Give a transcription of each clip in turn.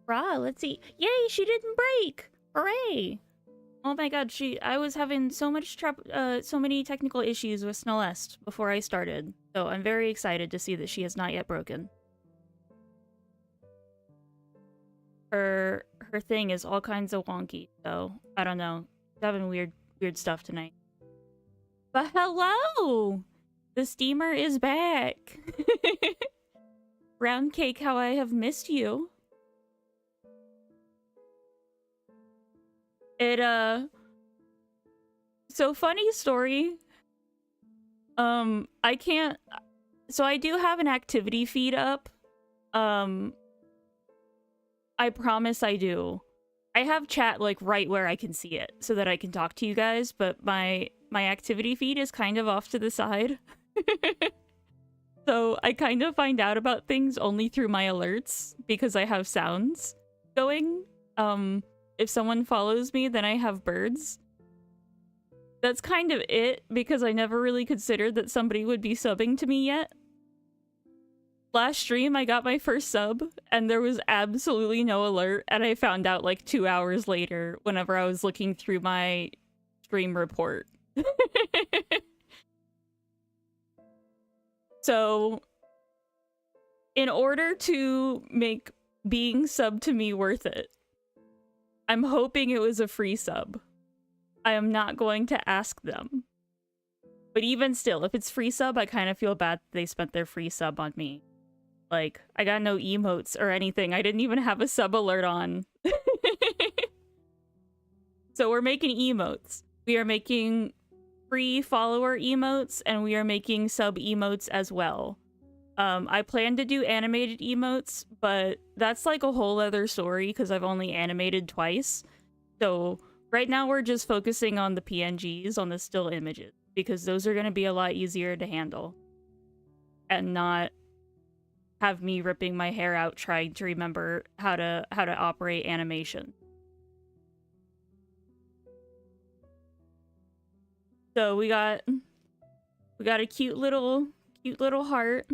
Rah, let's see. Yay, she didn't break! Hooray! Oh my god, I was having so many technical issues with Snemotes before I started. So I'm very excited to see that she has not yet broken. Her thing is all kinds of wonky, so I don't know. She's having weird stuff tonight. But hello! The steamer is back! Round cake, how I have missed you. So funny story. I can't... So I do have an activity feed up. I promise I do. I have chat, like, right where I can see it, so that I can talk to you guys, but my activity feed is kind of off to the side. So I kind of find out about things only through my alerts, because I have sounds going. If someone follows me, then I have birds. That's kind of it, because I never really considered that somebody would be subbing to me yet. Last stream, I got my first sub, and there was absolutely no alert, and I found out like 2 hours later whenever I was looking through my stream report. So, in order to make being subbed to me worth it, I'm hoping it was a free sub. I am not going to ask them. But even still, if it's free sub, I kind of feel bad that they spent their free sub on me. Like, I got no emotes or anything. I didn't even have a sub alert on. So we're making emotes. We are making free follower emotes, and we are making sub emotes as well. I plan to do animated emotes, but that's like a whole other story because I've only animated twice. So right now we're just focusing on the PNGs, on the still images, because those are going to be a lot easier to handle. And not have me ripping my hair out trying to remember how to operate animation. So we got a cute little heart.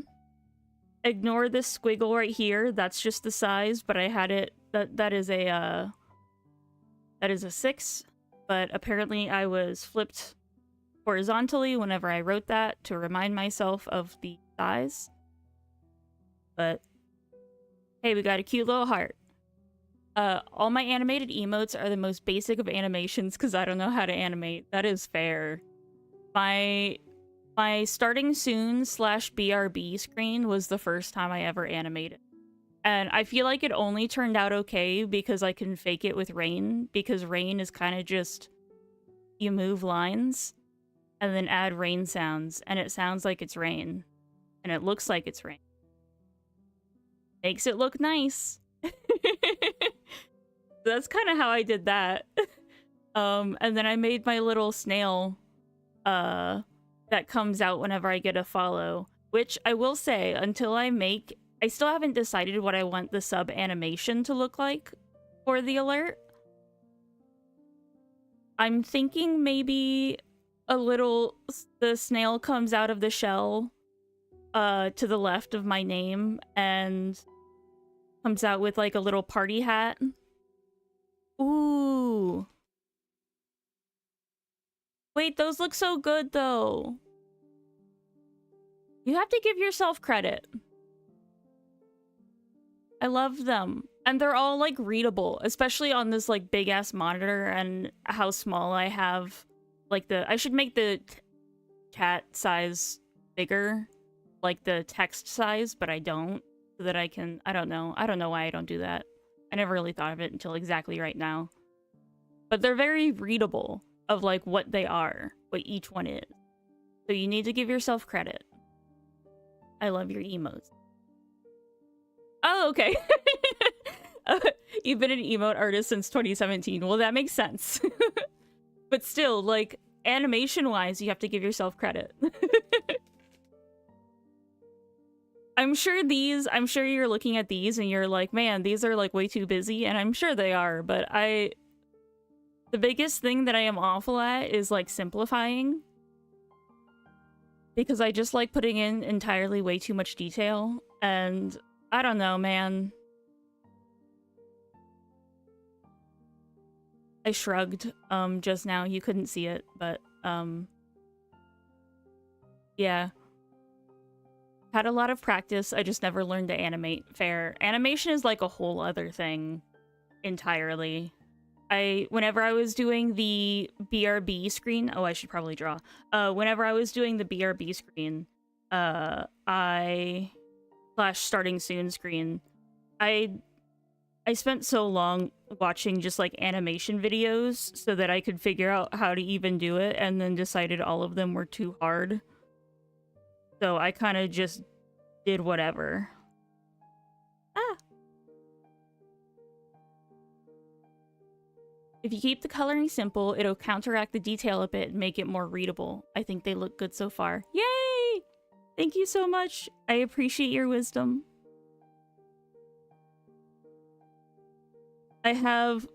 Ignore this squiggle right here. That's just the size, but I had it. That is a 6. But apparently I was flipped horizontally whenever I wrote that to remind myself of the size. But hey, we got a cute little heart. All my animated emotes are the most basic of animations because I don't know how to animate. That is fair. My starting soon / BRB screen was the first time I ever animated. And I feel like it only turned out okay because I can fake it with rain, because rain is kind of just, you move lines and then add rain sounds, and it sounds like it's rain. And it looks like it's rain. Makes it look nice. That's kind of how I did that. And then I made my little snail that comes out whenever I get a follow, which I will say, until I still haven't decided what I want the sub animation to look like for the alert. I'm thinking maybe the snail comes out of the shell to the left of my name and comes out with like a little party hat. Ooh. Wait, those look so good though. You have to give yourself credit. I love them. And they're all like readable, especially on this like big ass monitor and how small I have like I should make the cat size bigger, like the text size, but I don't, so that I don't know why I don't do that. I never really thought of it until exactly right now. But they're very readable of like what they are, what each one is. So you need to give yourself credit. I love your emotes. Oh, okay. You've been an emote artist since 2017. Well, that makes sense. But still, like, animation-wise, you have to give yourself credit. I'm sure you're looking at these and you're like, man, these are like way too busy, and I'm sure they are, but the biggest thing that I am awful at is like simplifying. Because I just like putting in entirely way too much detail, and I don't know, man. I shrugged just now. You couldn't see it, but yeah. Had a lot of practice. I just never learned to animate. Fair. Animation is like a whole other thing entirely. Whenever I was doing the BRB screen, oh, I should probably draw. Whenever I was doing the BRB screen, / starting soon screen, I spent so long watching just like animation videos so that I could figure out how to even do it, and then decided all of them were too hard. So I kind of just did whatever. Ah! If you keep the coloring simple, it'll counteract the detail a bit and make it more readable. I think they look good so far. Yay! Thank you so much. I appreciate your wisdom. I have...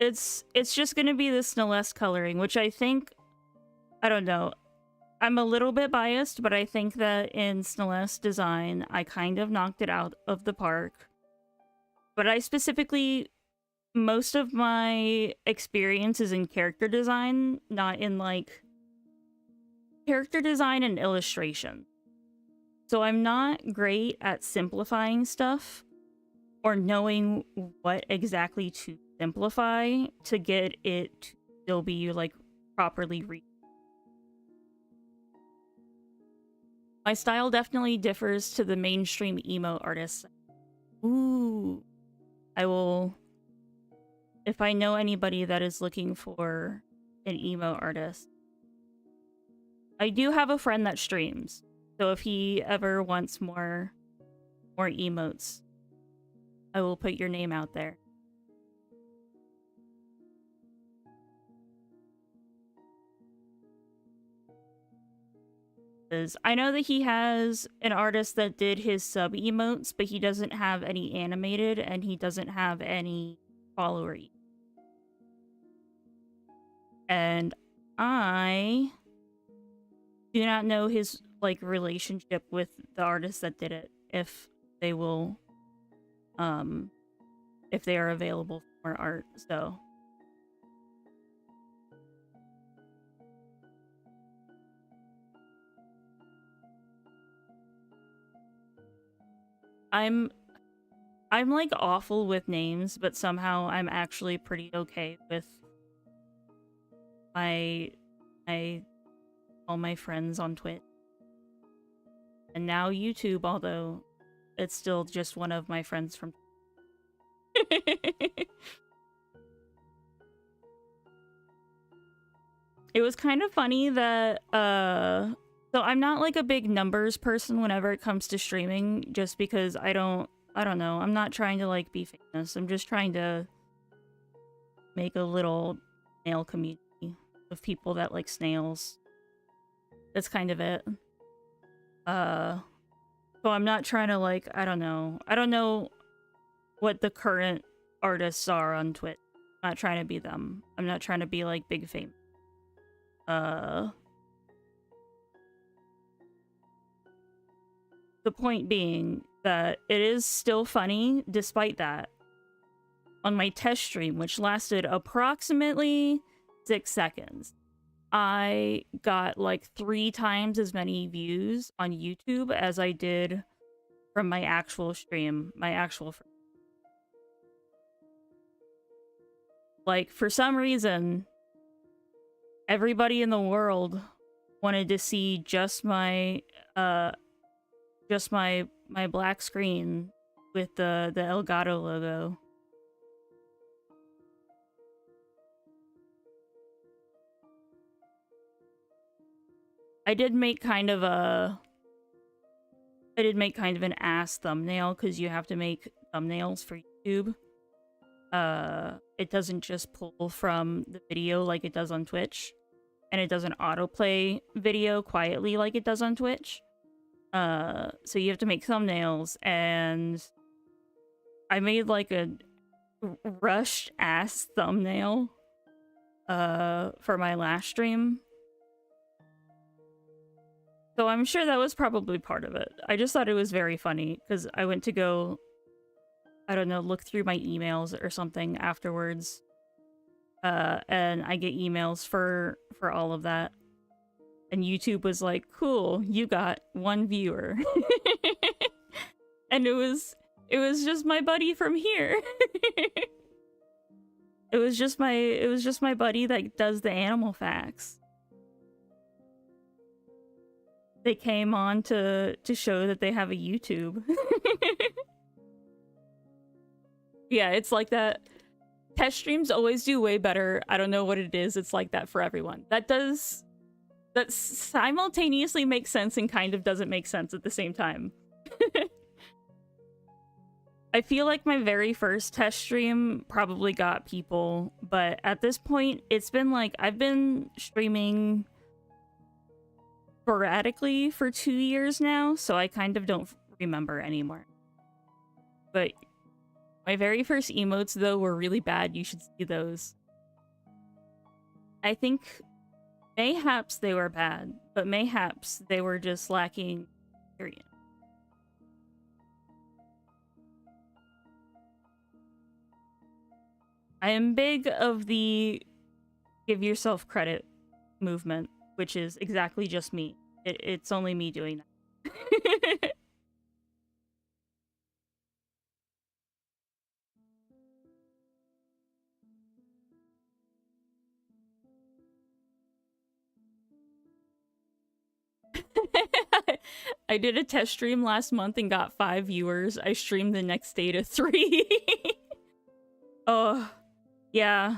It's just gonna be the Snailest coloring, which I think... I don't know. I'm a little bit biased, but I think that in Snailest design, I kind of knocked it out of the park. But I specifically... Most of my experience is in character design, not in, like... character design and illustration. So I'm not great at simplifying stuff, or knowing what exactly to simplify to get it to still be, like, properly read. My style definitely differs to the mainstream emo artists. Ooh. I will... If I know anybody that is looking for an emo artist. I do have a friend that streams, so if he ever wants more emotes, I will put your name out there. I know that he has an artist that did his sub emotes, but he doesn't have any animated, and he doesn't have any follower. And I do not know his, like, relationship with the artist that did it, if they will, if they are available for art, so... I'm like awful with names, but somehow I'm actually pretty okay with all my friends on Twitch. And now YouTube, although it's still just one of my friends from It was kind of funny that so I'm not like a big numbers person whenever it comes to streaming, just because I don't know, I'm not trying to like be famous. I'm just trying to make a little snail community of people that like snails. That's kind of it. So I'm not trying to like, I don't know what the current artists are on Twitch. I'm not trying to be them. I'm not trying to be like big fame. The point being that it is still funny despite that. On my test stream, which lasted approximately 6 seconds, I got like 3 times as many views on YouTube as I did from my actual stream, like, for some reason, everybody in the world wanted to see just my black screen with the Elgato logo. I did make kind of an ass thumbnail, because you have to make thumbnails for YouTube. It doesn't just pull from the video like it does on Twitch, and it doesn't autoplay video quietly like it does on Twitch. So you have to make thumbnails, and I made like a rushed ass thumbnail for my last stream. So I'm sure that was probably part of it. I just thought it was very funny, because I went to go, I don't know, look through my emails or something afterwards. And I get emails for all of that. And YouTube was like, cool, you got 1 viewer. And it was just my buddy from here. It was just my buddy that does the animal facts. They came on to show that they have a YouTube. Yeah, it's like that. Test streams always do way better. I don't know what it is. It's like that for everyone. That simultaneously makes sense and kind of doesn't make sense at the same time. I feel like my very first test stream probably got people, but at this point, it's been like, I've been streaming sporadically for 2 years now, so I kind of don't remember anymore. But my very first emotes, though, were really bad. You should see those. I think mayhaps they were bad, but mayhaps they were just lacking experience. I am big of the give yourself credit movement, which is exactly just me. It's only me doing that. I did a test stream last month and got 5 viewers. I streamed the next day to 3. Oh, yeah.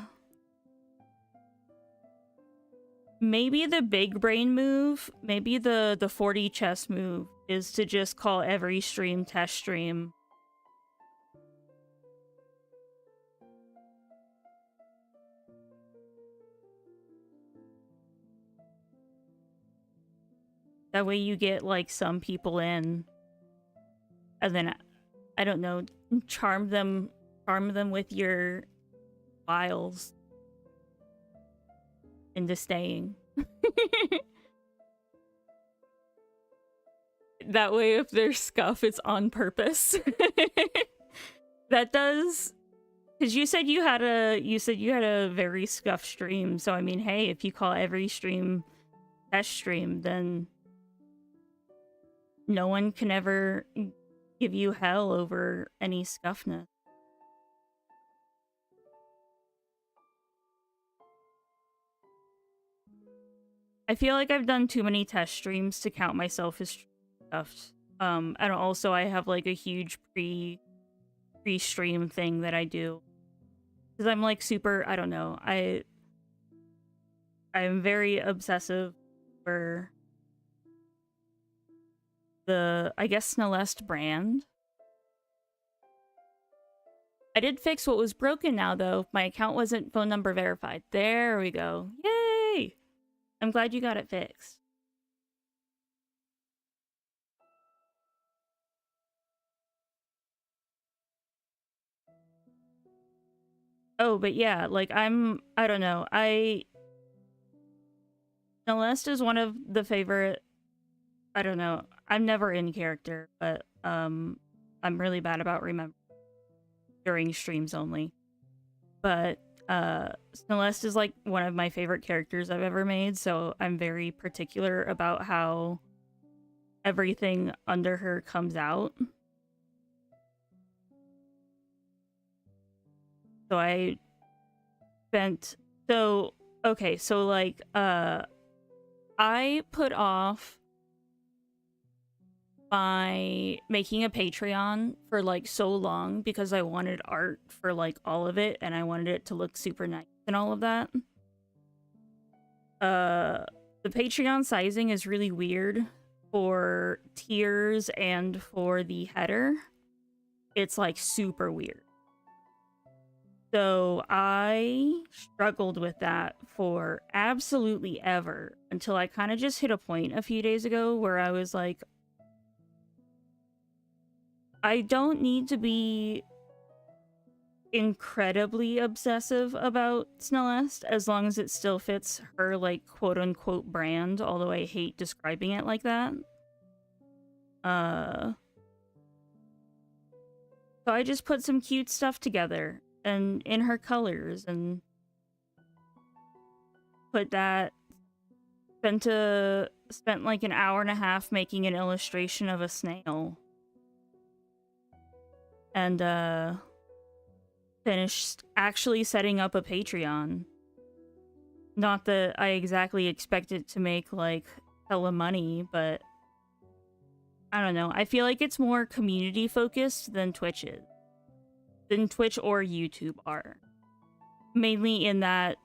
Maybe the big brain move, maybe the 40 chess move, is to just call every stream test stream. That way you get, like, some people in. And then, I don't know, charm them with your wiles into staying. That way, if there's scuff, it's on purpose. That does, because you said you had a very scuffed stream. So I mean, hey, if you call every stream test stream, then no one can ever give you hell over any scuffness. I feel like I've done too many test streams to count myself as scuffed. And also I have like a huge pre-stream thing that I do. Because I'm like super, I don't know, I'm very obsessive for the, I guess, Snellest brand. I did fix what was broken now, though. My account wasn't phone number verified. There we go. Yay! I'm glad you got it fixed. Oh, but yeah, like, I don't know. Celeste is one of the favorite, I don't know. I'm never in character, but, I'm really bad about remembering during streams only. But, Celeste is, like, one of my favorite characters I've ever made, so I'm very particular about how everything under her comes out. So I spent, so, okay, so, like, I put off by making a Patreon for like so long because I wanted art for like all of it and I wanted it to look super nice and all of that. The Patreon sizing is really weird for tiers and for the header. It's like super weird. So I struggled with that for absolutely ever until I kind of just hit a point a few days ago where I was like, I don't need to be incredibly obsessive about Snellest as long as it still fits her, like, quote-unquote brand, although I hate describing it like that. So I just put some cute stuff together and in her colors and put that, spent like an hour and a half making an illustration of a snail. And, finished actually setting up a Patreon. Not that I exactly expected to make, like, hella money, but I don't know. I feel like it's more community-focused than Twitch is. Than Twitch or YouTube are. Mainly in that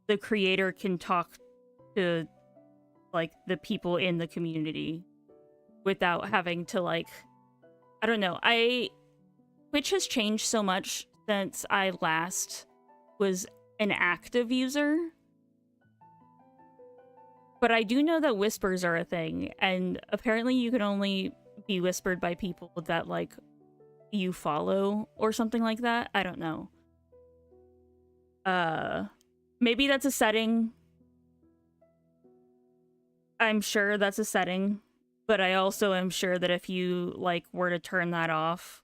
the creator can talk to, like, the people in the community without having to, like... I don't know. Twitch has changed so much since I last was an active user. But I do know that whispers are a thing, and apparently you can only be whispered by people that, like, you follow or something like that. I don't know. Maybe that's a setting. I'm sure that's a setting, but I also am sure that if you, like, were to turn that off,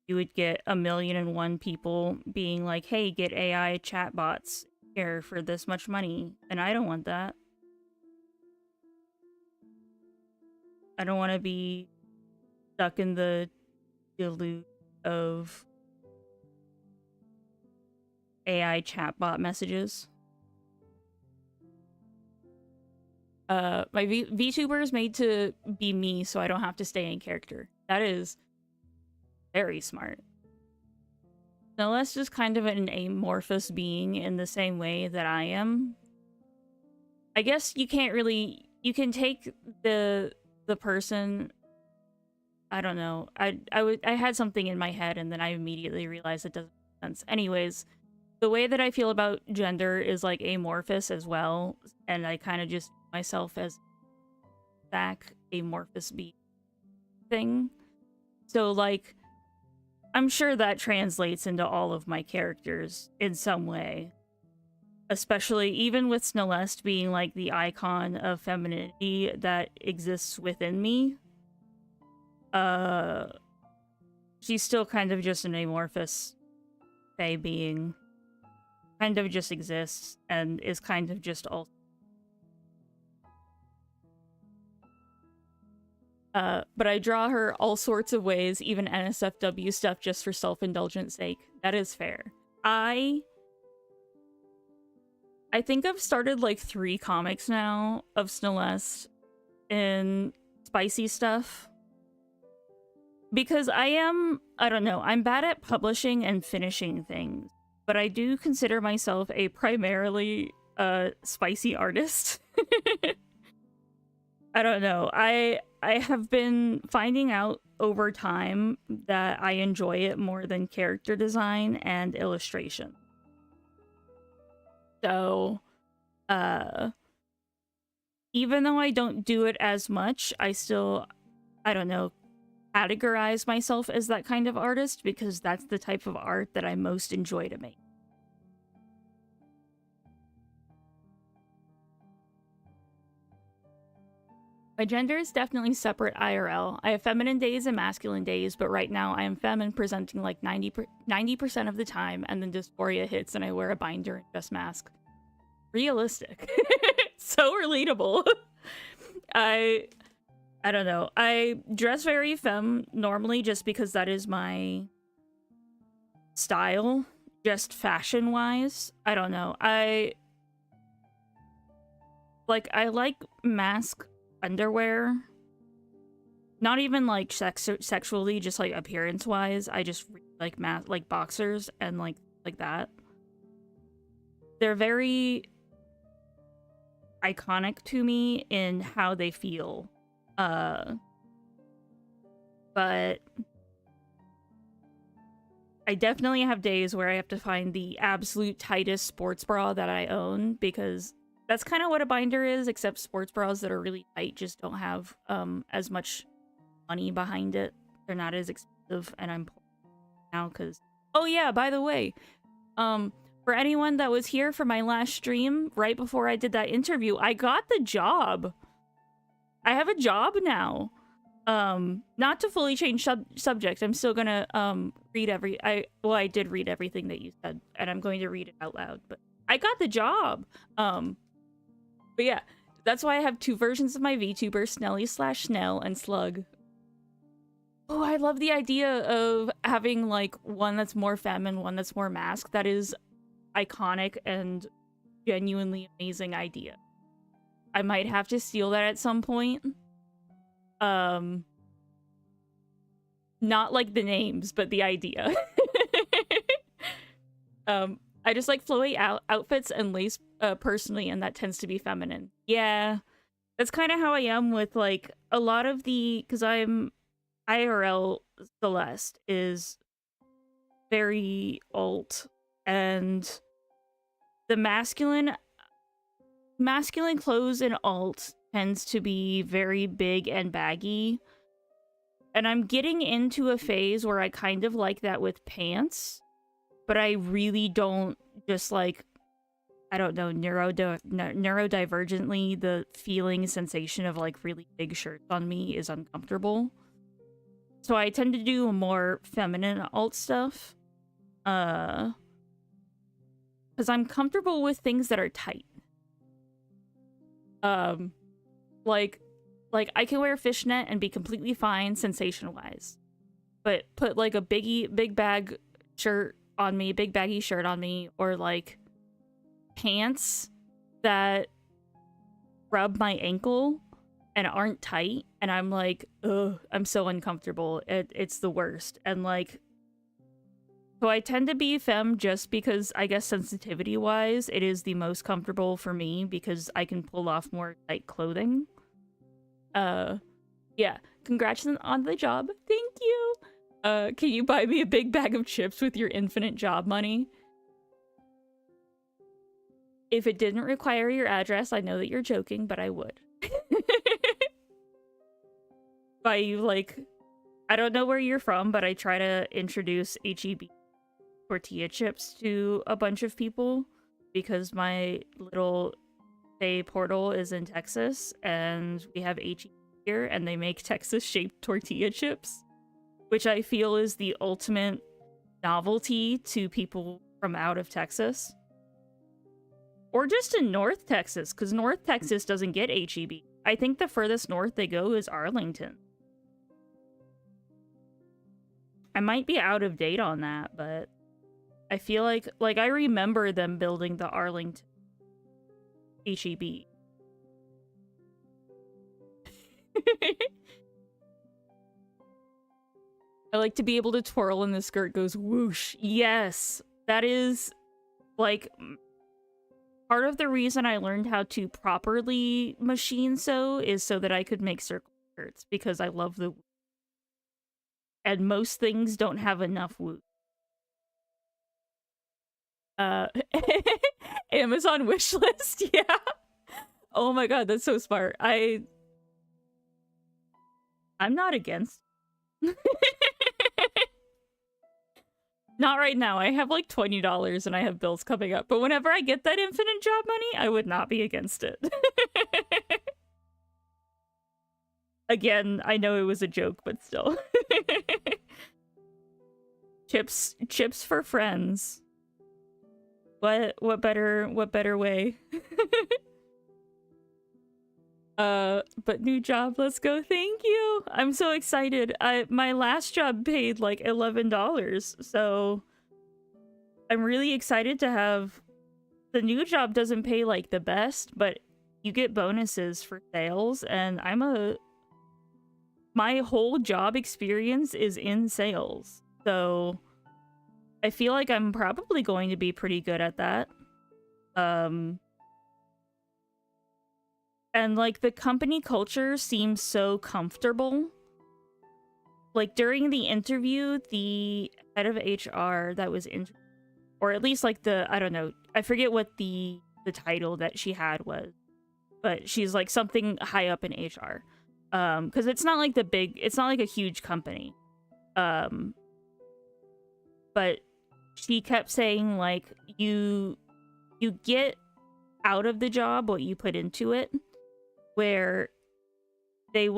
you would get 1,000,001 people being like, hey, get AI chatbots here for this much money. And I don't want that. I don't want to be stuck in the loop of AI chatbot messages. My VTuber is made to be me, so I don't have to stay in character. That is very smart. Celeste is kind of an amorphous being in the same way that I am. I guess you can't really... You can take the person... I don't know. I had something in my head and then I immediately realized it doesn't make sense. Anyways, the way that I feel about gender is like amorphous as well, and I kind of just myself as that amorphous being thing. So like, I'm sure that translates into all of my characters in some way. Especially even with Snellest being like the icon of femininity that exists within me. She's still kind of just an amorphous fae being. Kind of just exists and is kind of just all. But I draw her all sorts of ways, even NSFW stuff, just for self-indulgent sake. That is fair. I think I've started like 3 comics now of Snemotes in spicy stuff. Because I don't know, I'm bad at publishing and finishing things. But I do consider myself a primarily spicy artist. I don't know. I have been finding out over time that I enjoy it more than character design and illustration. So, even though I don't do it as much, I still, I don't know, categorize myself as that kind of artist because that's the type of art that I most enjoy to make. My gender is definitely separate IRL. I have feminine days and masculine days, but right now I am feminine presenting like 90% of the time, and then dysphoria hits and I wear a binder and just mask. Realistic. So relatable. I don't know. I dress very femme normally just because that is my style, just fashion-wise. I don't know. I like mask underwear. Not even like sexually, just like appearance-wise. I just like like boxers and like that. They're very iconic to me in how they feel. But I definitely have days where I have to find the absolute tightest sports bra that I own, because that's kind of what a binder is, except sports bras that are really tight just don't have as much money behind it. They're not as expensive, and I'm poor now because... Oh yeah, by the way, for anyone that was here for my last stream, right before I did that interview, I got the job. I have a job now. Not to fully change subject, I'm still gonna read I did read everything that you said, and I'm going to read it out loud, but I got the job. But yeah, that's why I have 2 versions of my VTuber, Snelly/Snail and Slug. Oh, I love the idea of having like one that's more femme and one that's more mask. That is iconic and genuinely amazing idea. I might have to steal that at some point. Not like the names, but the idea. I just like flowy outfits and lace personally, and that tends to be feminine. Yeah, that's kind of how I am with like a lot of the, because I'm IRL Celeste is very alt, and the masculine clothes in alt tends to be very big and baggy. And I'm getting into a phase where I kind of like that with pants, but I really don't just like, I don't know, neurodivergently, the feeling sensation of like really big shirts on me is uncomfortable. So I tend to do more feminine alt stuff. Because I'm comfortable with things that are tight. Like I can wear fishnet and be completely fine sensation-wise. But put like a big bag shirt on me, big baggy shirt on me, or like pants that rub my ankle and aren't tight, and I'm like, ugh, I'm so uncomfortable. It's the worst. And like, so I tend to be femme just because I guess sensitivity-wise, it is the most comfortable for me because I can pull off more tight clothing. Yeah, congrats on the job. Thank you. Can you buy me a big bag of chips with your infinite job money? If it didn't require your address, I know that you're joking, but I would. Buy you, like, I don't know where you're from, but I try to introduce HEB tortilla chips to a bunch of people because my little day portal is in Texas, and we have HEB here, and they make Texas-shaped tortilla chips, which I feel is the ultimate novelty to people from out of Texas. Or just in North Texas, because North Texas doesn't get HEB. I think the furthest north they go is Arlington. I might be out of date on that, but I feel like I remember them building the Arlington HEB. I like to be able to twirl and the skirt goes whoosh. Yes, that is like part of the reason I learned how to properly machine sew is so that I could make circle skirts, because I love the whoosh. And most things don't have enough whoosh. Amazon wish list, yeah. Oh my god, that's so smart. I'm not against. Not right now. I have like $20 and I have bills coming up. But whenever I get that infinite job money, I would not be against it. Again, I know it was a joke, but still. Chips for friends. What better way? But new job, let's go. Thank you. I'm so excited. My last job paid like $11, so I'm really excited to have. The new job doesn't pay like the best, but you get bonuses for sales, and my whole job experience is in sales, so I feel like I'm probably going to be pretty good at that. And, like, the company culture seems so comfortable. Like, during the interview, the head of HR that was in, or at least, like, I don't know, I forget what the title that she had was, but she's, like, something high up in HR. Because it's not like it's not like a huge company. But she kept saying, like, you get out of the job what you put into it. Where they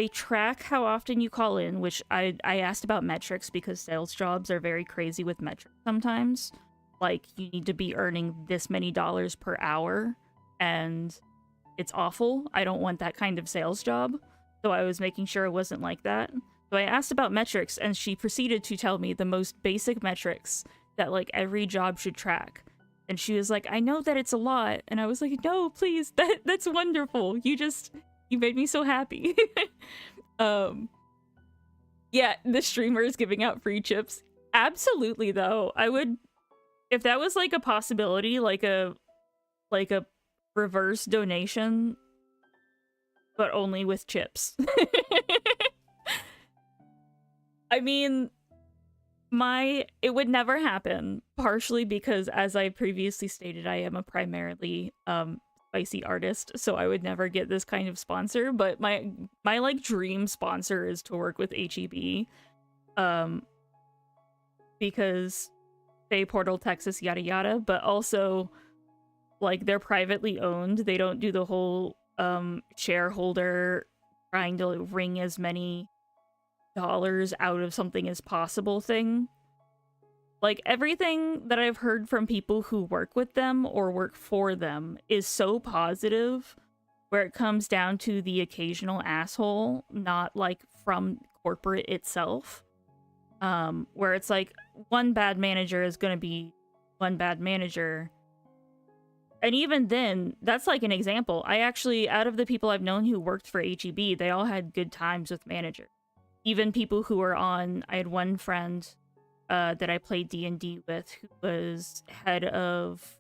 track how often you call in, which I asked about metrics because sales jobs are very crazy with metrics sometimes. Like, you need to be earning this many dollars per hour, and it's awful. I don't want that kind of sales job. So I was making sure it wasn't like that. So I asked about metrics, and she proceeded to tell me the most basic metrics that, like, every job should track. And she was like, I know that it's a lot. And I was like, no, please, that's wonderful. You made me so happy. Yeah, the streamer is giving out free chips. Absolutely, though. I would, if that was like a possibility, like a reverse donation, but only with chips. I mean, it would never happen, partially because, as I previously stated, I am a primarily spicy artist, so I would never get this kind of sponsor. But my like dream sponsor is to work with HEB, because Bay Portal, Texas, yada yada. But also, like, they're privately owned. They don't do the whole shareholder trying to wring as many dollars out of something as possible thing. Like, everything that I've heard from people who work with them or work for them is so positive, where it comes down to the occasional asshole, not like from corporate itself. Where it's like, one bad manager is gonna be one bad manager. And even then, that's like an example. I actually, out of the people I've known who worked for HEB, they all had good times with managers. Even people who were on, I had one friend that I played D&D with who was head of,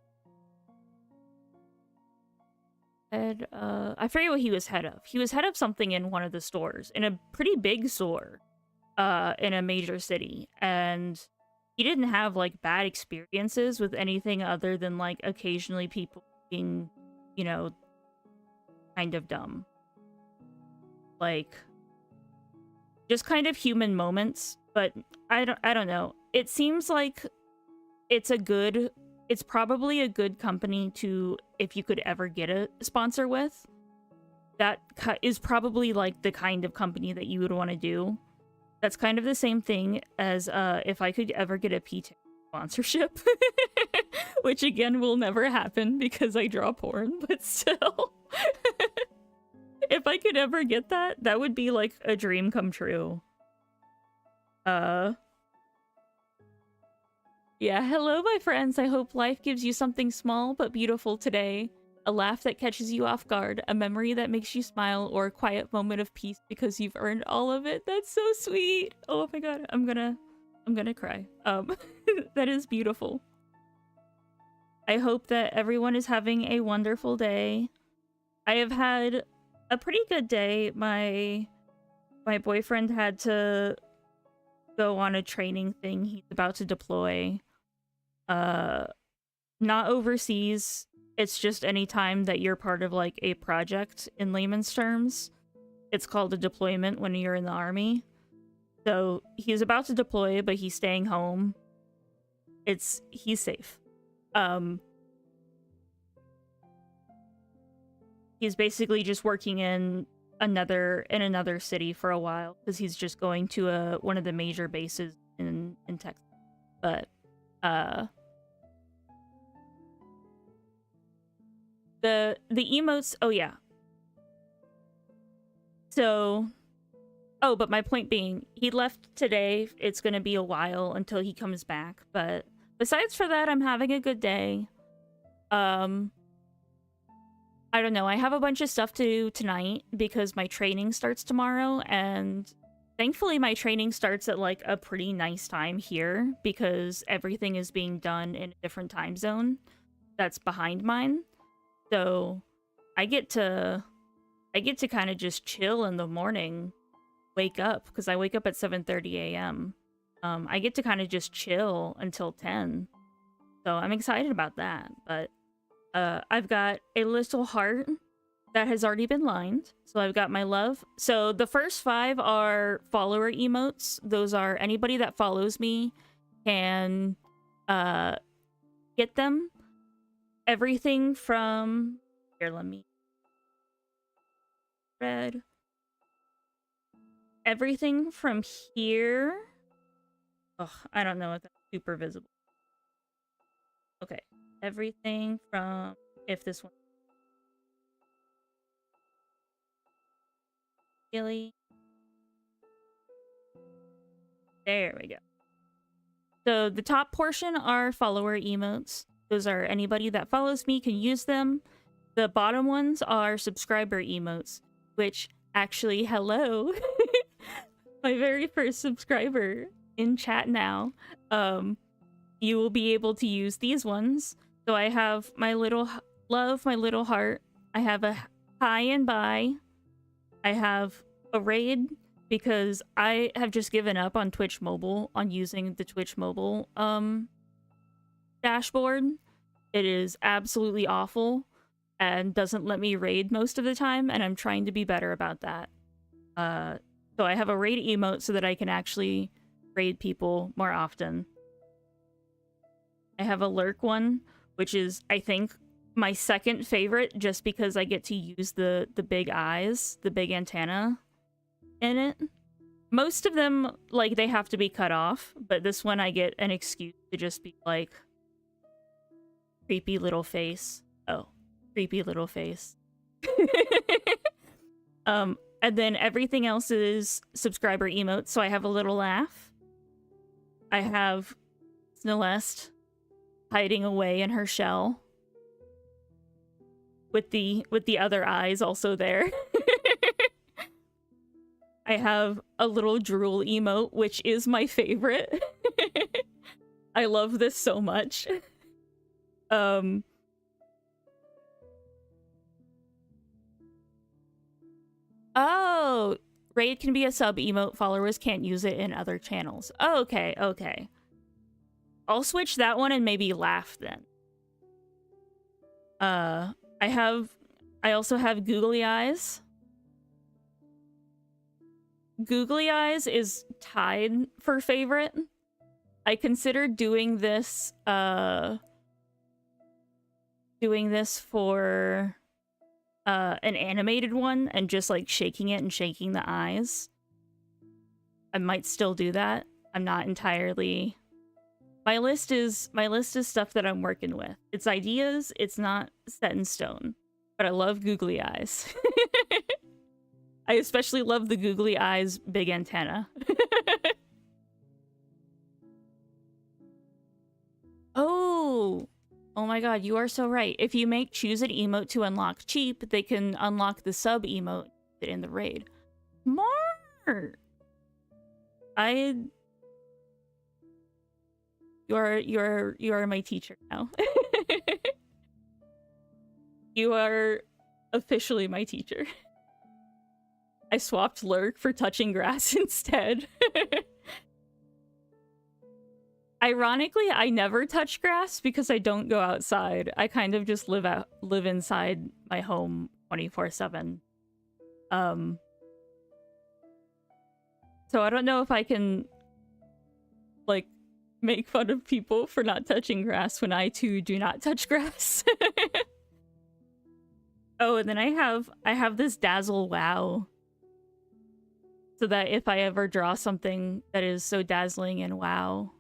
I forget what he was head of. He was head of something in one of the stores, in a pretty big store, in a major city. And he didn't have, like, bad experiences with anything other than, like, occasionally people being, you know, kind of dumb. Like, just kind of human moments, but I don't know. It seems like it's probably a good company to, if you could ever get a sponsor with. That is probably like the kind of company that you would want to do. That's kind of the same thing as if I could ever get a PT sponsorship, which again will never happen because I draw porn, but still. If I could ever get that, that would be like a dream come true. Yeah, hello, my friends. I hope life gives you something small but beautiful today. A laugh that catches you off guard, a memory that makes you smile, or a quiet moment of peace because you've earned all of it. That's so sweet. Oh my god, I'm gonna cry. That is beautiful. I hope that everyone is having a wonderful day. I have had a pretty good day. My boyfriend had to go on a training thing. He's about to deploy. Not overseas. It's just any time that you're part of like a project in layman's terms. It's called a deployment when you're in the army. So he's about to deploy, but he's staying home. He's safe. He's basically just working in another city for a while because he's just going to one of the major bases in Texas. But the emotes, oh yeah. So but my point being, he left today. It's gonna be a while until he comes back, but besides for that, I'm having a good day. I don't know, I have a bunch of stuff to do tonight because my training starts tomorrow, and thankfully my training starts at like a pretty nice time here because everything is being done in a different time zone that's behind mine. So I get to kind of just chill in the morning, wake up, because I wake up at 7:30 a.m. I get to kind of just chill until 10. So I'm excited about that, but I've got a little heart that has already been lined. So I've got my love. So the first 5 are follower emotes. Those are anybody that follows me can get them. Everything from... Here, let me... Red. Everything from here... Ugh, I don't know if that's super visible. Okay. Everything from... If this one... Really? There we go. So the top portion are follower emotes. Those are anybody that follows me can use them. The bottom ones are subscriber emotes, which actually, hello. My very first subscriber in chat now. You will be able to use these ones. So I have my little love, my little heart. I have a hi and bye. I have a raid because I have just given up on Twitch Mobile, on using the Twitch Mobile dashboard. It is absolutely awful and doesn't let me raid most of the time, and I'm trying to be better about that. So I have a raid emote so that I can actually raid people more often. I have a lurk one, which is, I think, my second favorite, just because I get to use the big eyes, the big antenna in it. Most of them, like, they have to be cut off, but this one I get an excuse to just be like, creepy little face. Oh, creepy little face. And then everything else is subscriber emotes. So I have a little laugh. I have Celeste hiding away in her shell with the other eyes also there. I have a little drool emote, which is my favorite. I love this so much. Oh, raid can be a sub emote. Followers can't use it in other channels. Oh, okay, okay. I'll switch that one and maybe laugh then. I also have googly eyes. Googly eyes is tied for favorite. I considered doing this for an animated one and just like shaking it and shaking the eyes. I might still do that. I'm not entirely... My list is stuff that I'm working with. It's ideas, it's not set in stone. But I love googly eyes. I especially love the googly eyes big antenna. Oh my god, you are so right. If you make choose an emote to unlock cheap, they can unlock the sub emote in the raid. Smart. You are my teacher now. You are officially my teacher. I swapped lurk for touching grass instead. Ironically, I never touch grass because I don't go outside. I kind of just live inside my home 24/7. So I don't know if I can like make fun of people for not touching grass when I too do not touch grass. Oh, and then I have this dazzle wow. So that if I ever draw something that is so dazzling and wow,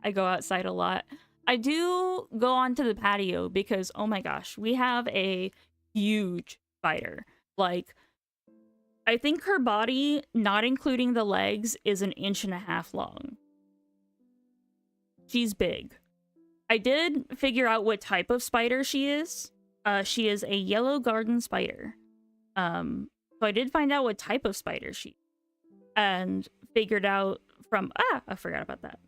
I go outside a lot. I do go onto the patio because, oh my gosh, we have a huge spider. Like, I think her body, not including the legs, is 1.5 inches long. She's big. I did figure out what type of spider she is. She is a yellow garden spider. So I did find out what type of spider she is. And figured out from... I forgot about that.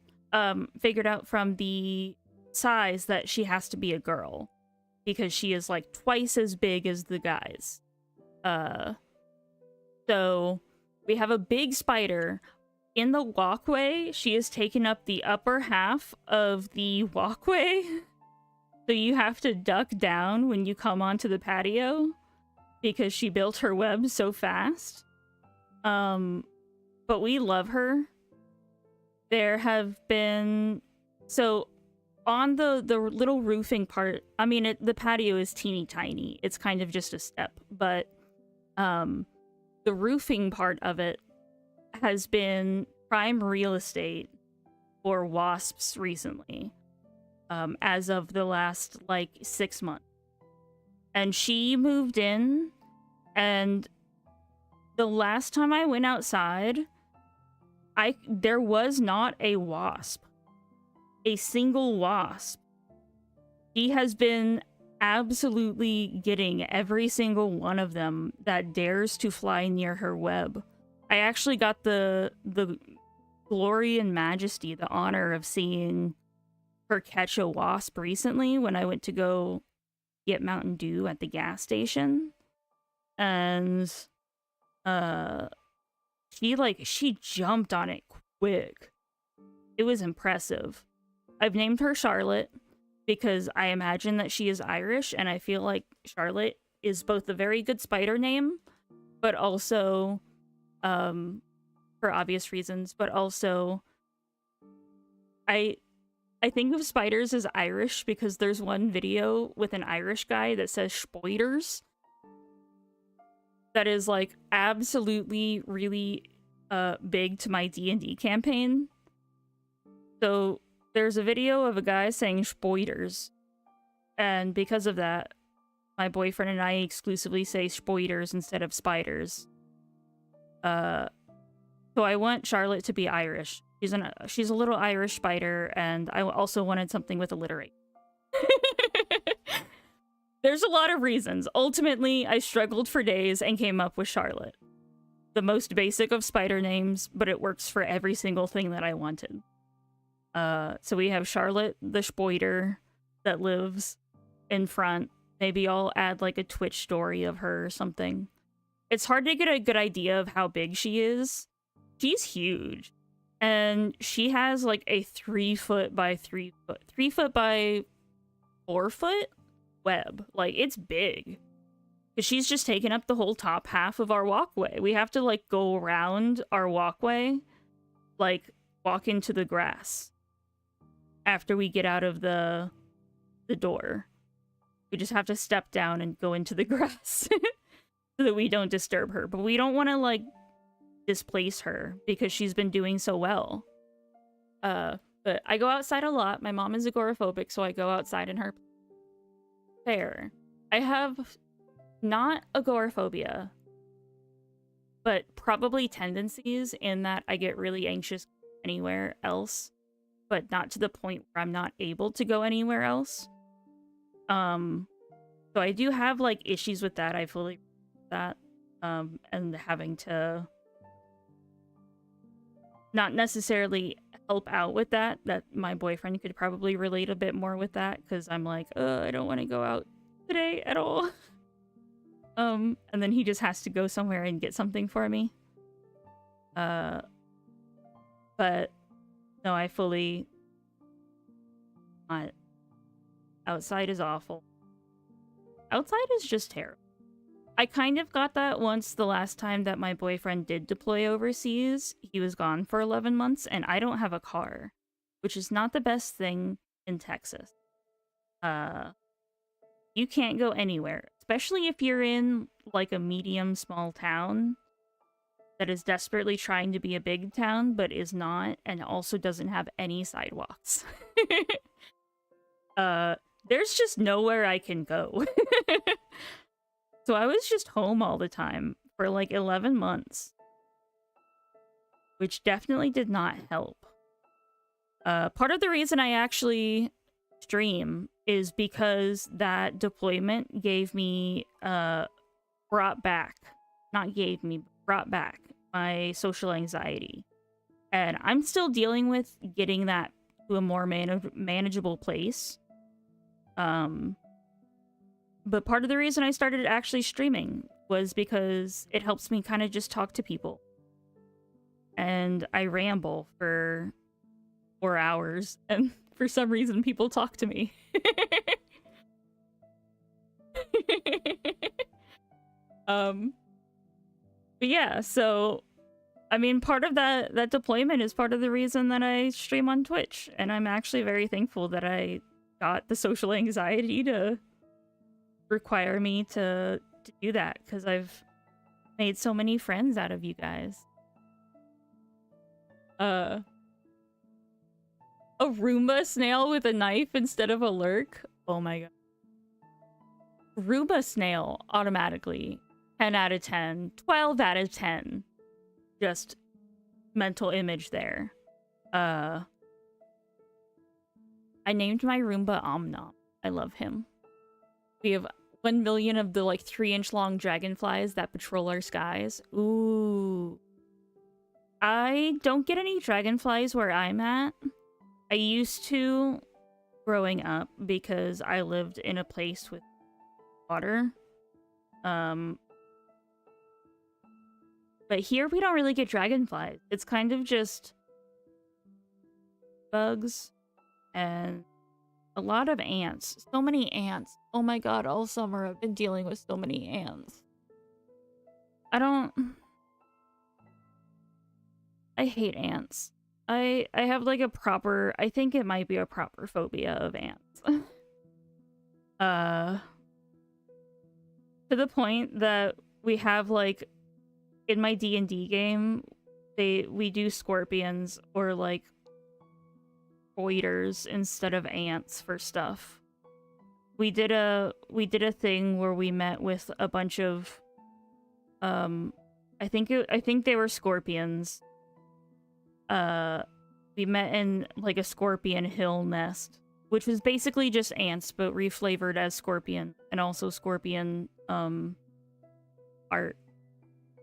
Figured out from the size that she has to be a girl. Because she is like twice as big as the guys. So we have a big spider. In the walkway, she has taken up the upper half of the walkway. So you have to duck down when you come onto the patio because she built her web so fast. But we love her. There have been... So on the little roofing part, I mean, the patio is teeny tiny. It's kind of just a step. But the roofing part of it has been prime real estate for wasps recently, as of the last, like, 6 months. And she moved in, and the last time I went outside, there was not a wasp. A single wasp. She has been absolutely getting every single one of them that dares to fly near her web. I actually got the glory and majesty, the honor of seeing her catch a wasp recently when I went to go get Mountain Dew at the gas station. And she jumped on it quick. It was impressive. I've named her Charlotte because I imagine that she is Irish, and I feel like Charlotte is both a very good spider name, but also for obvious reasons, but also I think of spiders as Irish because there's one video with an Irish guy that says spoiders. That is like absolutely really big to my D&D campaign. So there's a video of a guy saying spoiders, and because of that, my boyfriend and I exclusively say spoiders instead of spiders. So I want Charlotte to be Irish. She's a little Irish spider, and I also wanted something with alliteration. There's a lot of reasons. Ultimately, I struggled for days and came up with Charlotte. The most basic of spider names, but it works for every single thing that I wanted. So we have Charlotte the Spoider that lives in front. Maybe I'll add like a Twitch story of her or something. It's hard to get a good idea of how big she is. She's huge. And she has like a 3 foot by 3 foot, 3 foot by 4 foot web. Like, it's big. Because she's just taken up the whole top half of our walkway. We have to like go around our walkway, like walk into the grass after we get out of the door. We just have to step down and go into the grass so that we don't disturb her. But we don't want to like displace her because she's been doing so well. But I go outside a lot. My mom is agoraphobic, so I go outside in her fair. I have not agoraphobia, but probably tendencies in that I get really anxious anywhere else but not to the point where I'm not able to go anywhere else. So I do have like issues with that. I fully that and having to not necessarily help out with that my boyfriend could probably relate a bit more with that, because I'm like, I don't want to go out today at all. And then he just has to go somewhere and get something for me. But no, I fully not. Outside is awful. Outside is just terrible. I kind of got that once the last time that my boyfriend did deploy overseas. He was gone for 11 months, and I don't have a car, which is not the best thing in Texas. You can't go anywhere, especially if you're in, like, a medium small town that is desperately trying to be a big town, but is not, and also doesn't have any sidewalks. There's just nowhere I can go. So I was just home all the time for like 11 months, which definitely did not help. Part of the reason I actually stream is because that deployment gave me, brought back my social anxiety. And I'm still dealing with getting that to a more manageable place. But part of the reason I started actually streaming was because it helps me kind of just talk to people. And I ramble for 4 hours, and for some reason people talk to me. But yeah, so I mean, part of that deployment is part of the reason that I stream on Twitch, and I'm actually very thankful that I got the social anxiety to require me to do that, because I've made so many friends out of you guys. A Roomba snail with a knife instead of a lurk? Oh my god. Roomba snail, automatically. 10 out of 10. 12 out of 10. Just mental image there. I named my Roomba Omnom. I love him. We have 1 million of the like 3-inch long dragonflies that patrol our skies. Ooh. I don't get any dragonflies where I'm at. I used to growing up because I lived in a place with water. But here we don't really get dragonflies. It's kind of just bugs and a lot of ants. So many ants. Oh my god, all summer I've been dealing with so many ants. I hate ants. I have like a proper, I think it might be a proper phobia of ants. To the point that we have like in my D&D game, we do scorpions or like goiters instead of ants for stuff. We did a thing where we met with a bunch of I think they were scorpions. We met in like a scorpion hill nest, which was basically just ants but reflavored as scorpion, and also scorpion art.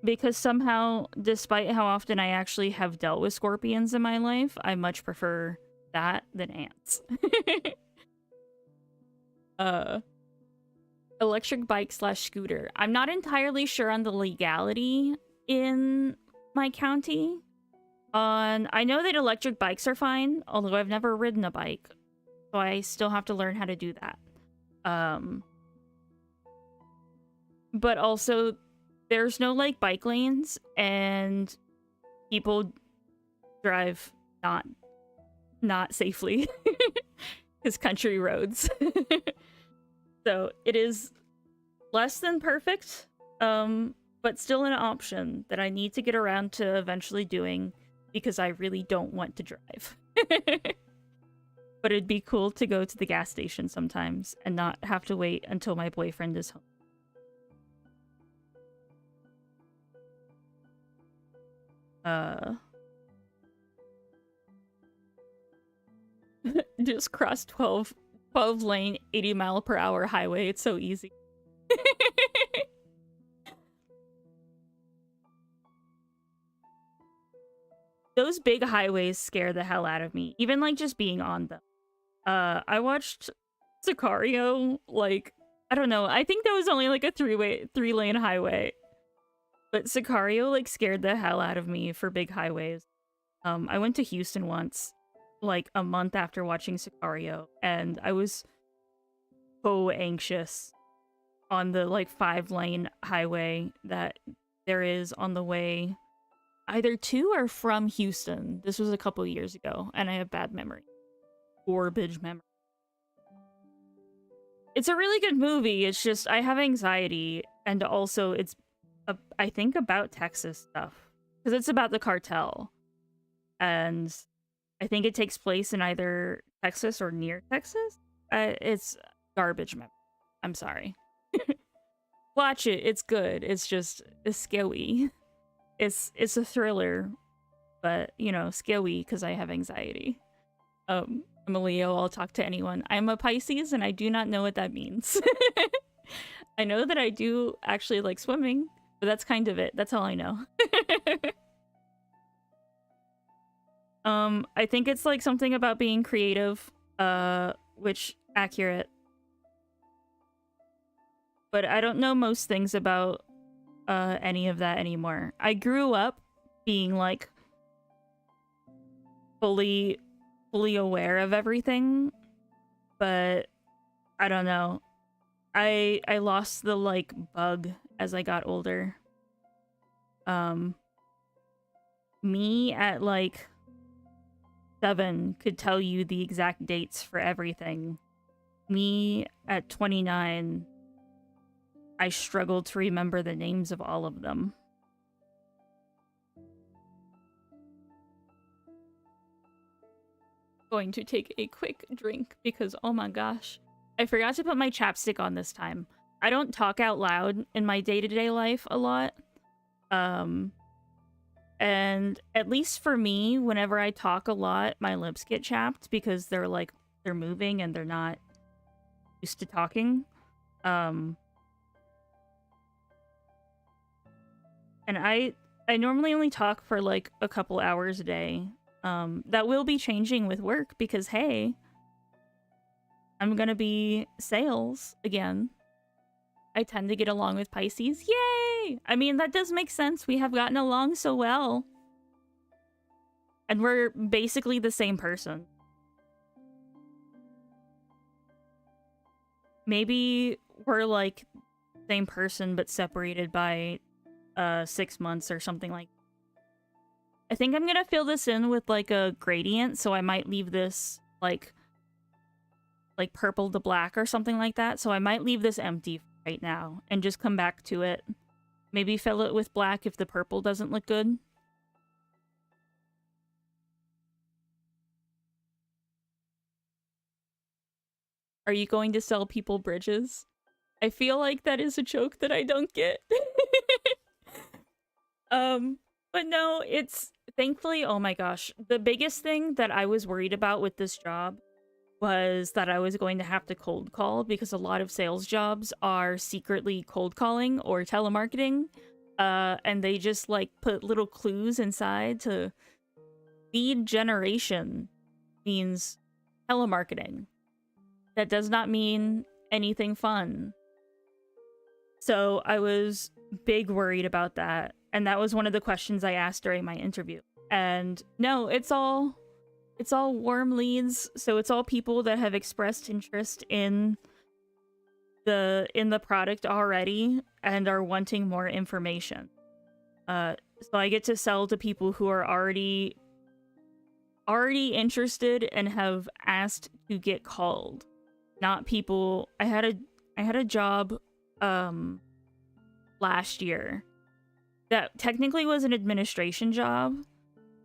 Because somehow, despite how often I actually have dealt with scorpions in my life, I much prefer that than ants. Electric bike / scooter. I'm not entirely sure on the legality in my county. I know that electric bikes are fine, although I've never ridden a bike, so I still have to learn how to do that. But also, there's no like bike lanes, and people drive not safely because country roads. So it is less than perfect, but still an option that I need to get around to eventually doing, because I really don't want to drive. But it'd be cool to go to the gas station sometimes and not have to wait until my boyfriend is home. Just cross 12 lane, 80-mile-per-hour highway. It's so easy. Those big highways scare the hell out of me. Even like just being on them. I watched Sicario, like, I don't know. I think that was only like a 3-lane highway. But Sicario like scared the hell out of me for big highways. I went to Houston once, like a month after watching Sicario, and I was so anxious on the like 5-lane highway that there is on the way either to or from Houston. This was a couple years ago, and I have bad memory. Garbage memory. It's a really good movie. It's just I have anxiety, and also it's I think about Texas stuff because it's about the cartel, and I think it takes place in either Texas or near Texas. It's garbage memory. I'm sorry. Watch it. It's good. It's just it's scary. It's a thriller, but you know, scary because I have anxiety. I'm a Leo. I'll talk to anyone. I'm a Pisces, and I do not know what that means. I know that I do actually like swimming, but that's kind of it. That's all I know. I think it's like something about being creative, which accurate. But I don't know most things about any of that anymore. I grew up being like fully aware of everything, but I don't know. I lost the like bug as I got older. Me at like 7 could tell you the exact dates for everything. Me at 29, I struggled to remember the names of all of them. Going to take a quick drink because, oh my gosh, I forgot to put my chapstick on this time. I don't talk out loud in my day-to-day life a lot. And at least for me, whenever I talk a lot, my lips get chapped because they're moving and they're not used to talking. And I normally only talk for like a couple hours a day. That will be changing with work because, hey, I'm gonna be sales again. I tend to get along with Pisces. Yay! I mean, that does make sense. We have gotten along so well. And we're basically the same person. Maybe we're like same person but separated by 6 months or something like that. I think I'm gonna fill this in with like a gradient, so I might leave this like purple to black or something like that. So I might leave this empty right now and just come back to it. Maybe fill it with black if the purple doesn't look good. Are you going to sell people bridges? I feel like that is a joke that I don't get. But no, it's thankfully, oh my gosh, the biggest thing that I was worried about with this job was that I was going to have to cold call because a lot of sales jobs are secretly cold calling or telemarketing. And they just like put little clues inside to lead generation means telemarketing. That does not mean anything fun. So I was big worried about that. And that was one of the questions I asked during my interview. And no, it's all warm leads. So it's all people that have expressed interest in the product already and are wanting more information. So I get to sell to people who are already interested and have asked to get called. Not people. I had a job last year that technically was an administration job,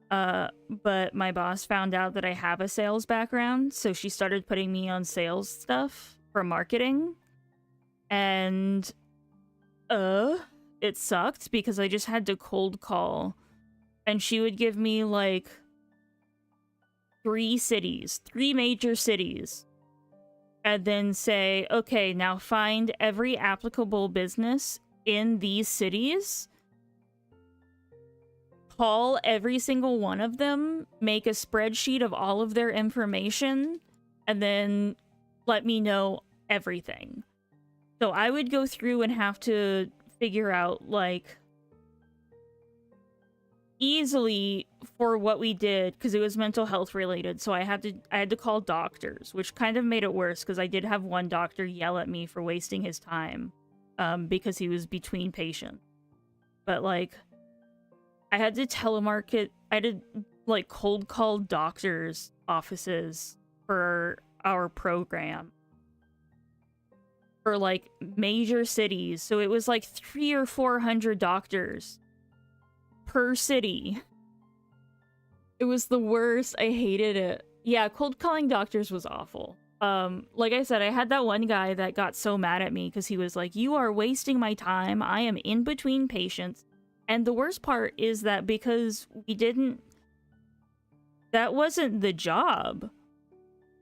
but my boss found out that I have a sales background, so she started putting me on sales stuff for marketing, and it sucked because I just had to cold call, and she would give me like 3 cities, 3 major cities, and then say, okay, now find every applicable business in these cities, call every single one of them, make a spreadsheet of all of their information, and then let me know everything. So I would go through and have to figure out, like, easily for what we did, because it was mental health related, so I had to call doctors, which kind of made it worse because I did have one doctor yell at me for wasting his time because he was between patients. But like, I had to telemarket, I had to like cold call doctors' offices for our program for like major cities, so it was like 300 or 400 doctors per city. It was the worst. I hated it. Yeah, cold calling doctors was awful. Like I said, I had that one guy that got so mad at me because he was like, you are wasting my time. I am in between patients. And the worst part is that because we didn't... That wasn't the job.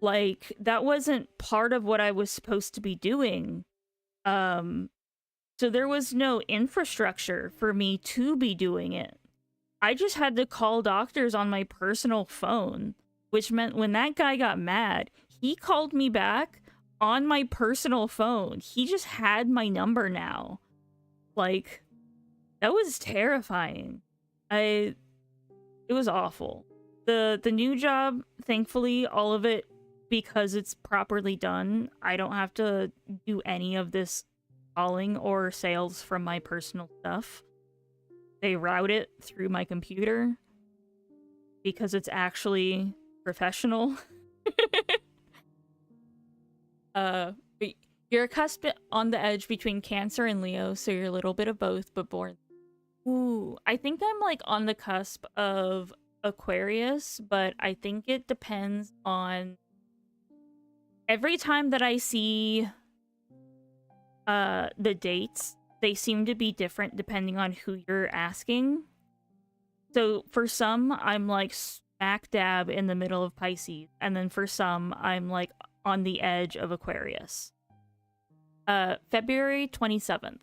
Like, that wasn't part of what I was supposed to be doing. So there was no infrastructure for me to be doing it. I just had to call doctors on my personal phone, which meant when that guy got mad, he called me back on my personal phone. He just had my number now. Like, that was terrifying. It was awful. The new job, thankfully, all of it, because it's properly done, I don't have to do any of this calling or sales from my personal stuff. They route it through my computer because it's actually professional. But you're a cusp on the edge between Cancer and Leo, so you're a little bit of both, but born. Ooh, I think I'm like on the cusp of Aquarius, but I think it depends on... Every time that I see the dates, they seem to be different depending on who you're asking. So for some, I'm like smack dab in the middle of Pisces, and then for some, I'm like on the edge of Aquarius. February 27th.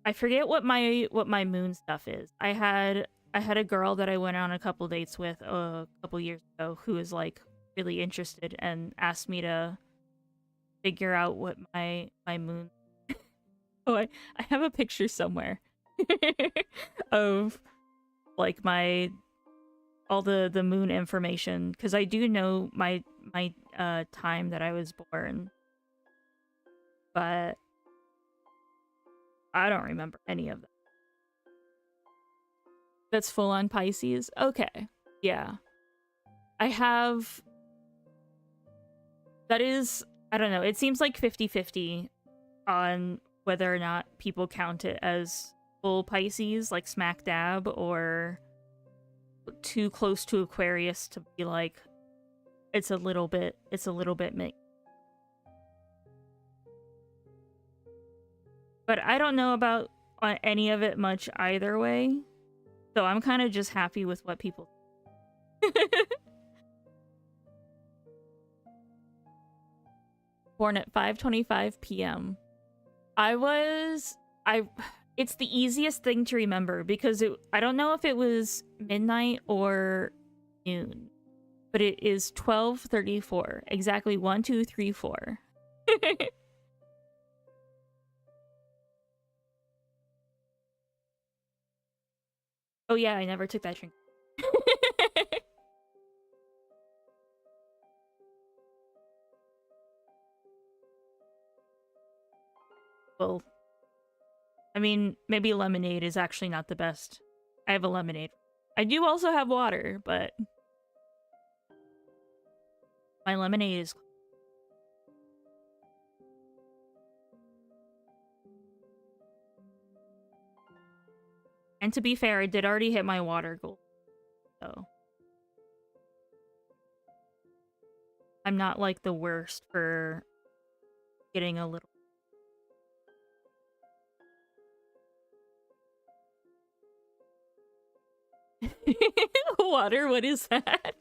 I forget what my moon stuff is. I had a girl that I went on a couple dates with a couple years ago who was like really interested and asked me to figure out what my moon... Oh, I have a picture somewhere of like all the moon information, because I do know my time that I was born, but I don't remember any of that. That's full on Pisces? Okay. Yeah. I have... That is... I don't know. It seems like 50-50 on whether or not people count it as full Pisces, like smack dab, or too close to Aquarius to be like, it's a little bit mixed. But I don't know about any of it much either way, so I'm kind of just happy with what people... Born at 5:25 p.m. It's the easiest thing to remember because I don't know if it was midnight or noon, but it is 12:34. Exactly 1, 2, 3, 4. Oh yeah, I never took that drink. Well, I mean, maybe lemonade is actually not the best. I have a lemonade. I do also have water, but my lemonade is... And to be fair, I did already hit my water goal, so I'm not like the worst for getting a little... Water, what is that?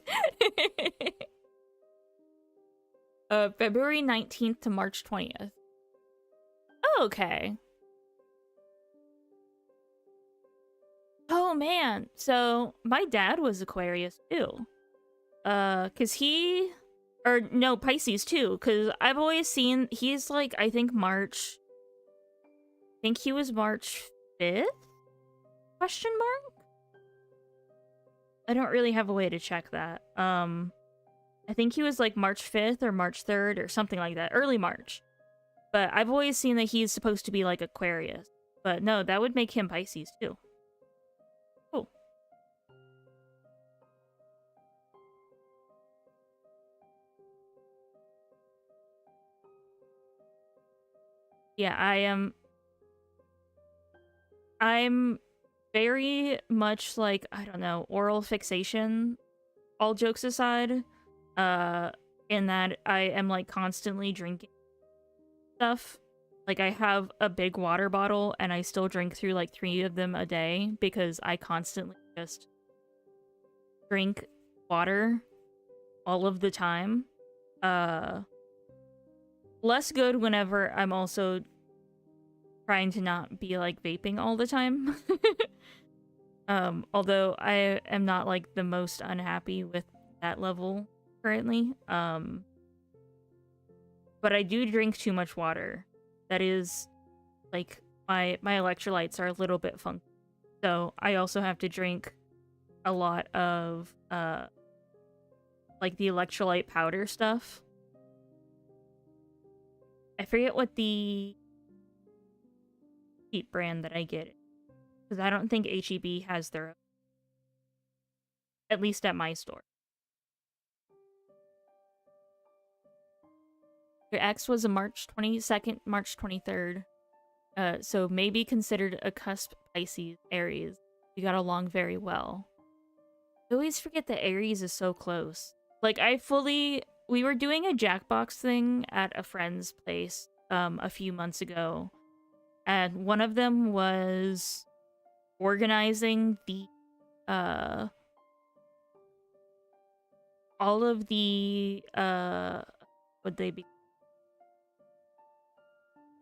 February 19th to March 20th. Oh, okay. Oh man, so my dad was Aquarius too. Cause he, or no, Pisces too. Cause I've always seen he's like I think March. I think he was March 5th? Question mark. I don't really have a way to check that. I think he was like March 5th or March 3rd or something like that, early March. But I've always seen that he's supposed to be like Aquarius. But no, that would make him Pisces too. Cool. Yeah, I'm very much like, I don't know, oral fixation, all jokes aside. In that I am like constantly drinking stuff. Like I have a big water bottle and I still drink through like 3 of them a day because I constantly just drink water all of the time. Less good whenever I'm also trying to not be like vaping all the time. Although I am not like the most unhappy with that level currently. But I do drink too much water. That is like my electrolytes are a little bit funky. So I also have to drink a lot of like the electrolyte powder stuff. I forget what the cheap brand that I get, because I don't think HEB has their own. At least at my store. Your ex was a March 22nd, March 23rd. So maybe considered a cusp Pisces, Aries. You got along very well. I always forget that Aries is so close. Like, we were doing a Jackbox thing at a friend's place a few months ago. And one of them was organizing the all of the would they be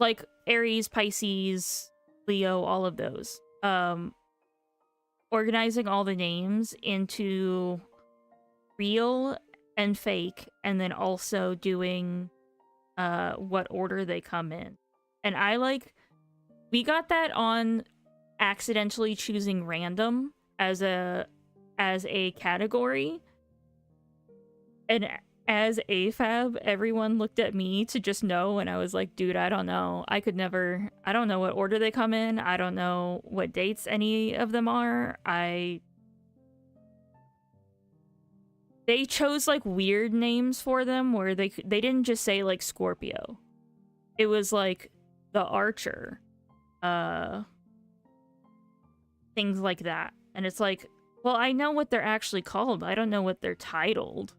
like Aries, Pisces, Leo, all of those. Organizing all the names into real and fake, and then also doing what order they come in. And we got that on accidentally choosing random as a category. And as AFAB, everyone looked at me to just know, and I was like, dude, I don't know. I don't know what order they come in. I don't know what dates any of them are. They chose like weird names for them where they didn't just say like Scorpio. It was like the Archer. Things like that. And it's like, well, I know what they're actually called. I don't know what they're titled.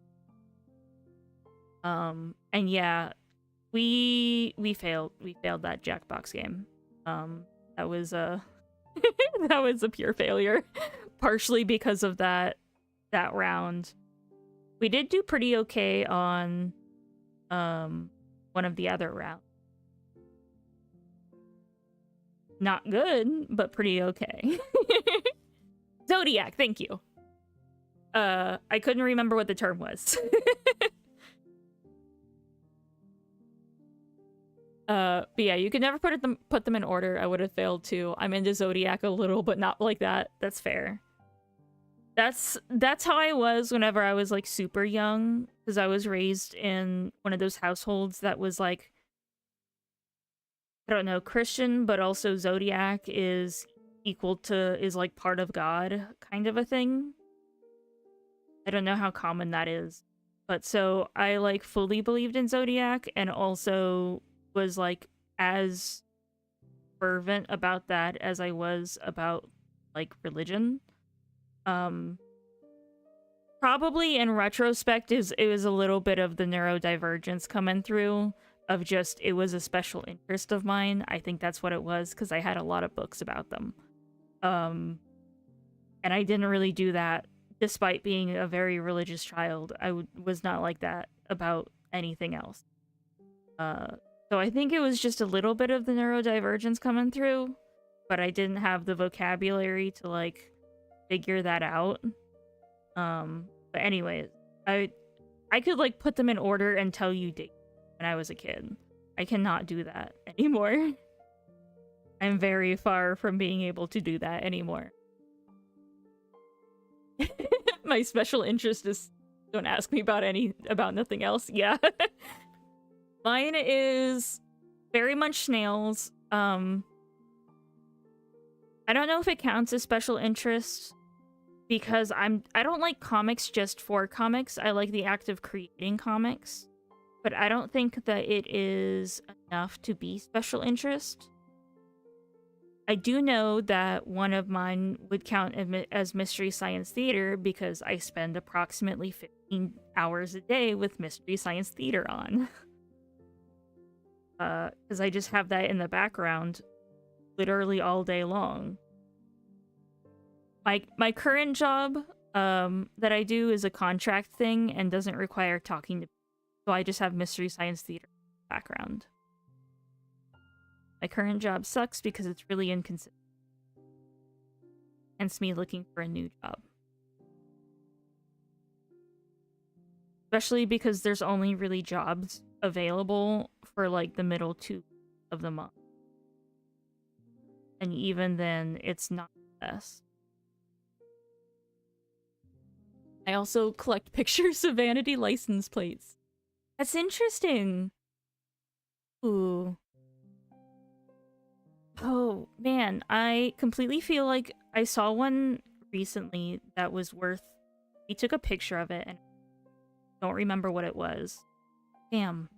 And yeah, we failed that Jackbox game. That was a that was a pure failure. Partially because of that round. We did do pretty okay on one of the other rounds. Not good, but pretty okay. Zodiac, thank you. I couldn't remember what the term was. But yeah, you could never put them in order. I would have failed too. I'm into Zodiac a little, but not like that. That's fair. That's how I was whenever I was like super young, because I was raised in one of those households that was like, I don't know, Christian, but also Zodiac is like part of God kind of a thing. I don't know how common that is. But so I like fully believed in Zodiac and also was like as fervent about that as I was about like religion. Probably in retrospect it was a little bit of the neurodivergence coming through of just it was a special interest of mine. I think that's what it was because I had a lot of books about them. And I didn't really do that despite being a very religious child. I was not like that about anything else. So I think it was just a little bit of the neurodivergence coming through, but I didn't have the vocabulary to like figure that out. But anyways, I could like put them in order and tell you dates when I was a kid. I cannot do that anymore. I'm very far from being able to do that anymore. My special interest is don't ask me about nothing else. Yeah. Mine is very much snails. I don't know if it counts as special interest because I don't like comics just for comics. I like the act of creating comics, but I don't think that it is enough to be special interest. I do know that one of mine would count as Mystery Science Theater because I spend approximately 15 hours a day with Mystery Science Theater on. Because I just have that in the background literally all day long. My current job that I do is a contract thing and doesn't require talking to people. So I just have Mystery Science Theater in the background. My current job sucks because it's really inconsistent. Hence me looking for a new job. Especially because there's only really jobs available for like the middle 2 of the month. And even then, it's not the best. I also collect pictures of vanity license plates. That's interesting. Ooh. Oh, man, I completely feel like I saw one recently that was worth... We took a picture of it and I don't remember what it was. Damn.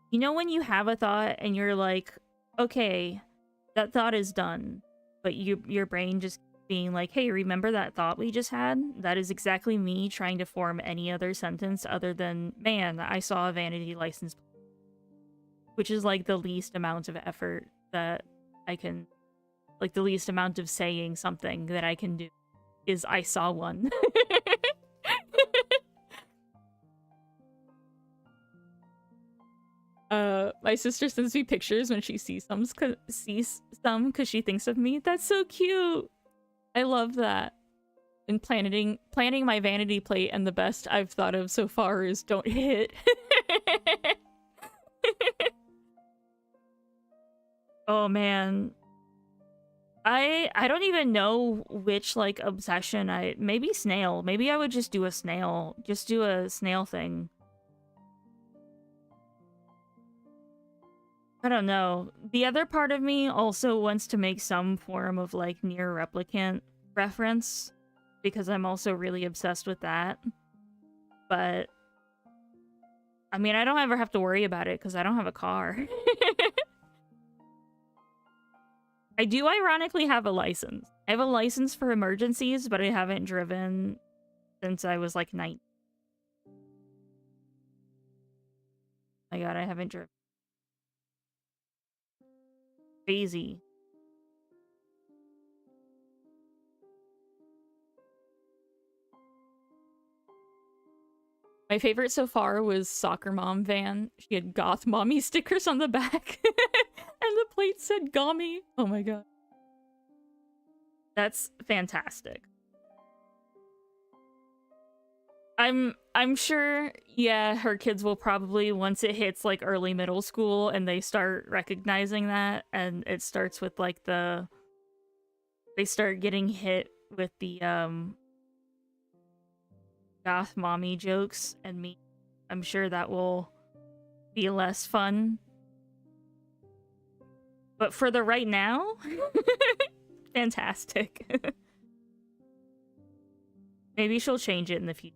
You know when you have a thought and you're like, okay, that thought is done, but your brain just being like, hey, remember that thought we just had? That is exactly me trying to form any other sentence other than, man, I saw a vanity license plate. Which is like the least amount of effort that I can, like the least amount of saying something that I can do is I saw one. My sister sends me pictures when she sees some because she thinks of me. That's so cute. I love that. And planning my vanity plate, and the best I've thought of so far is don't hit. Oh man. I don't even know which like obsession maybe snail. Maybe I would just do a snail. Just do a snail thing. I don't know. The other part of me also wants to make some form of like near replicant reference because I'm also really obsessed with that. But I mean, I don't ever have to worry about it because I don't have a car. I do ironically have a license. I have a license for emergencies, but I haven't driven since I was like 9. Oh my god, I haven't driven. Crazy. My favorite so far was Soccer Mom Van. She had Goth Mommy stickers on the back. And the plate said Gummy. Oh my god. That's fantastic. I'm sure, yeah, her kids will probably, once it hits like early middle school and they start recognizing that, and it starts with like they start getting hit with the goth mommy jokes and me. I'm sure that will be less fun. But for the right now, fantastic. Maybe she'll change it in the future.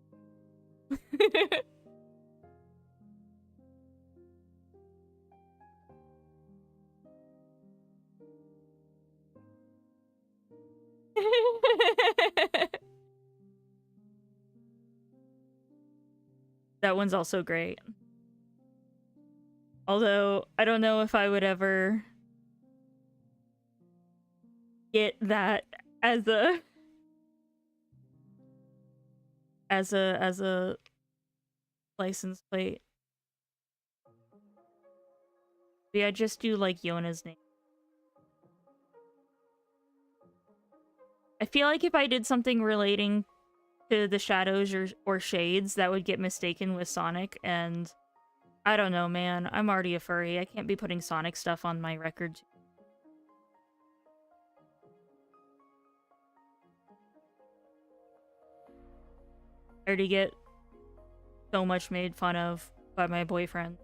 That one's also great. Although, I don't know if I would ever get that as a as a license plate. Maybe I just do like Yona's name. I feel like if I did something relating to the shadows or shades, that would get mistaken with Sonic, and I don't know, man. I'm already a furry. I can't be putting Sonic stuff on my record. I already get so much made fun of by my boyfriend.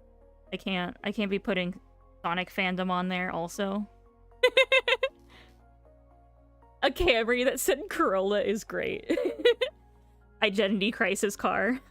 I can't be putting Sonic fandom on there also. A Camry that said Corolla is great. Identity crisis car.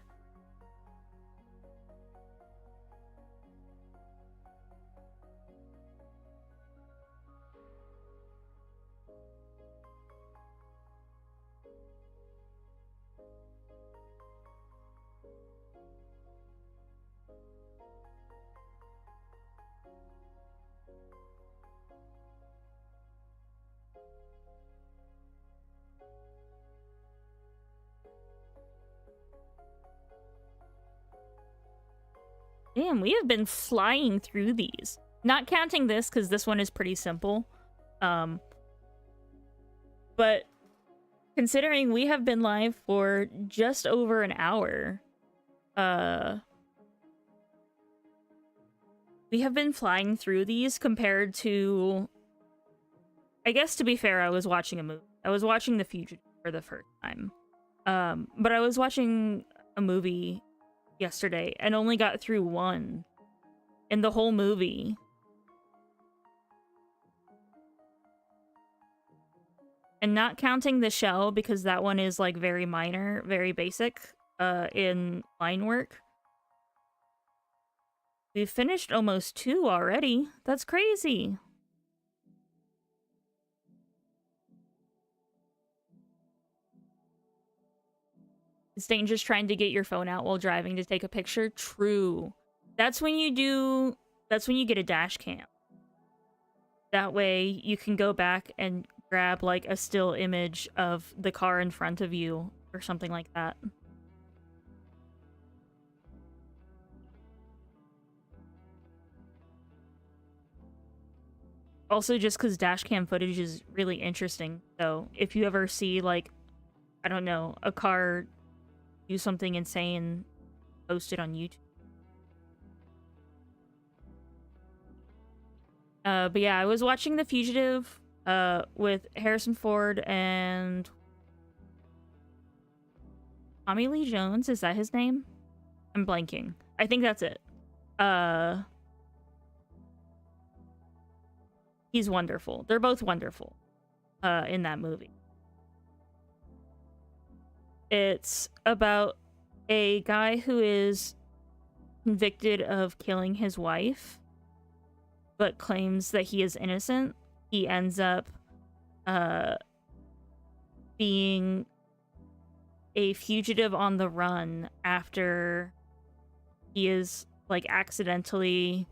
Damn, we have been flying through these. Not counting this, because this one is pretty simple. But considering we have been live for just over an hour, we have been flying through these compared to... I guess, to be fair, I was watching a movie. I was watching The Fugitive for the first time. But I was watching a movie yesterday and only got through one in the whole movie. And not counting the shell, because that one is like very minor, very basic in line work. We've finished almost 2 already. That's crazy. It's dangerous trying to get your phone out while driving to take a picture. True. That's when you get a dash cam. That way you can go back and grab like a still image of the car in front of you or something like that. Also, just because dash cam footage is really interesting. So if you ever see like, I don't know, a car do something insane, post it on YouTube. But yeah, I was watching The Fugitive with Harrison Ford and Tommy Lee Jones. Is that his name? I'm blanking. I think that's it. He's wonderful. They're both wonderful in that movie. It's about a guy who is convicted of killing his wife, but claims that he is innocent. He ends up being a fugitive on the run after he is like accidentally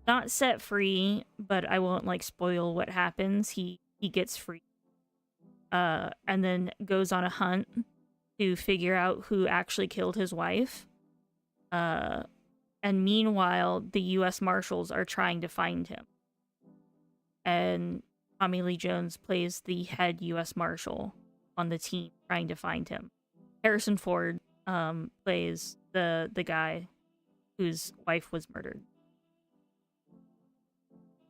not set free, but I won't like spoil what happens. He gets free. And then goes on a hunt to figure out who actually killed his wife. And meanwhile, the U.S. Marshals are trying to find him. And Tommy Lee Jones plays the head U.S. Marshal on the team trying to find him. Harrison Ford plays the guy whose wife was murdered.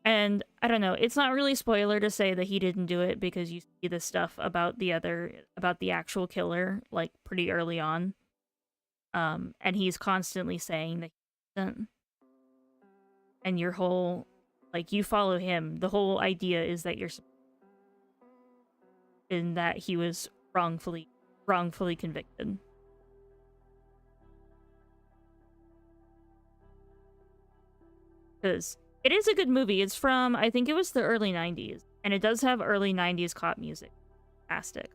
And I don't know, it's not really spoiler to say that he didn't do it, because you see the stuff about the actual killer like pretty early on. And he's constantly saying that he doesn't. And your whole, like, you follow him. The whole idea is that you're in that he was wrongfully convicted. Because it is a good movie. It's from, I think it was the early 90s. And it does have early 90s cop music. Fantastic.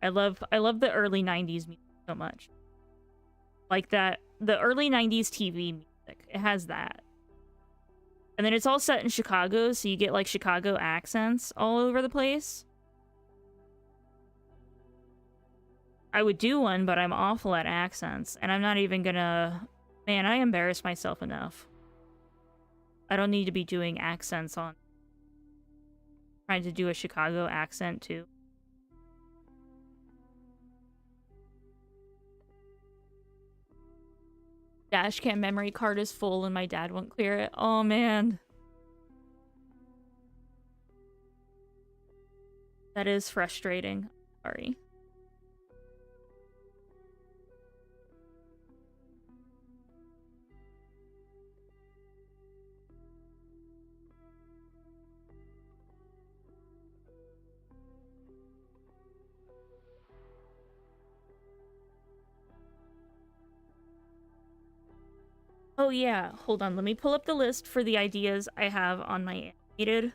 I love the early 90s music so much. like that, the early 90s TV music. It has that. And then it's all set in Chicago, so you get like Chicago accents all over the place. I would do one, but I'm awful at accents, and I'm not even gonna... Man, I embarrass myself enough. I don't need to be doing accents on... Trying to do a Chicago accent, too. Dashcam memory card is full and my dad won't clear it. Oh, man. That is frustrating. Sorry. Oh yeah, hold on. Let me pull up the list for the ideas I have on my animated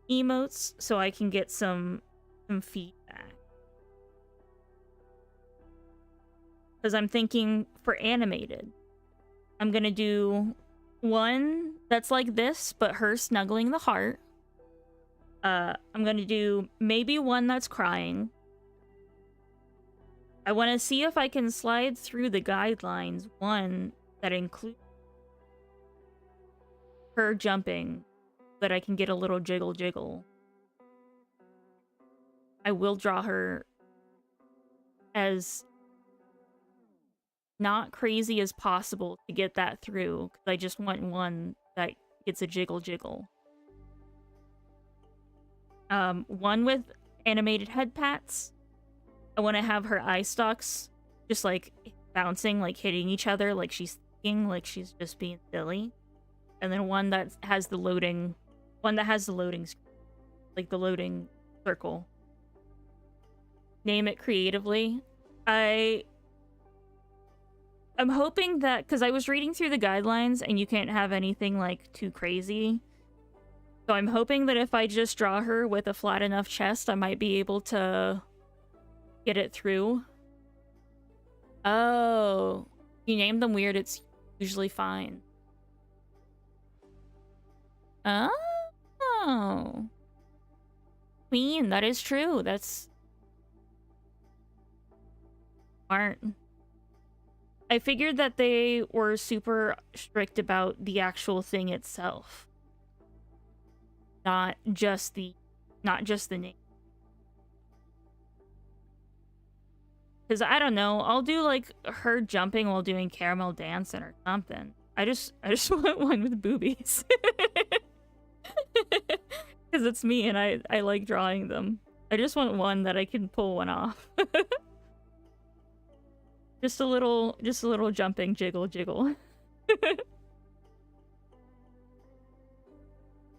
emotes so I can get some feedback. Because I'm thinking for animated, I'm gonna do one that's like this, but her snuggling the heart. I'm gonna do maybe one that's crying. I want to see if I can slide through the guidelines one that includes her jumping, that I can get a little jiggle jiggle. I will draw her as not crazy as possible to get that through, because I just want one that gets a jiggle jiggle. One with animated head pats. I want to have her eye stalks just like bouncing, like hitting each other, like she's thinking, like she's just being silly. And then one that has the loading, screen, like the loading circle. Name it creatively. I'm hoping that, because I was reading through the guidelines and you can't have anything like too crazy. So I'm hoping that if I just draw her with a flat enough chest, I might be able to get it through. Oh, you name them weird, it's usually fine. Oh. Queen, that is true. That's smart. I figured that they were super strict about the actual thing itself. Not just the name. Because I don't know, I'll do like her jumping while doing caramel dancing or something. I just want one with boobies. Because it's me and I like drawing them. I just want one that I can pull one off. Just a little jumping jiggle jiggle.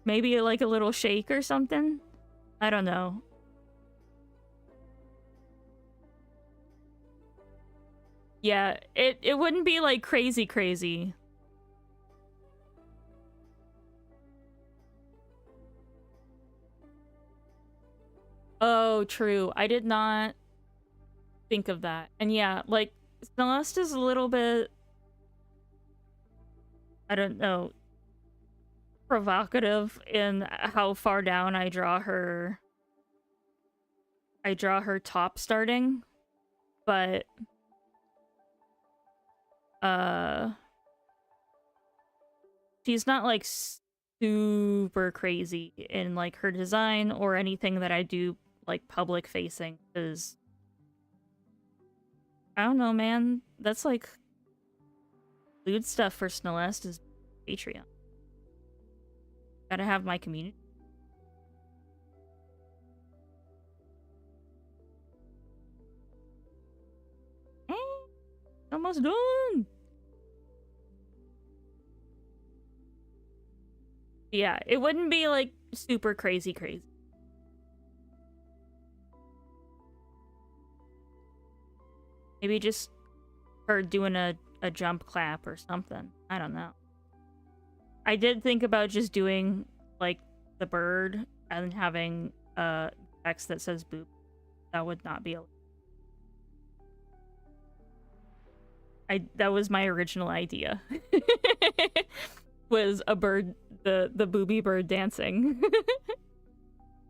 Maybe like a little shake or something? I don't know. Yeah, it wouldn't be like crazy. Oh, true. I did not think of that. And yeah, like, Celeste is a little bit, I don't know, provocative in how far down I draw her top starting, but she's not like super crazy in like her design or anything that I do like public facing, because I don't know, man, that's like lewd stuff for Celeste is Patreon. Gotta have my community. Almost done. Yeah, it wouldn't be like super crazy. Maybe just her doing a jump clap or something. I don't know. I did think about just doing like the bird and having text that says boop. That would not be a... That was my original idea. Was a bird, the booby bird dancing.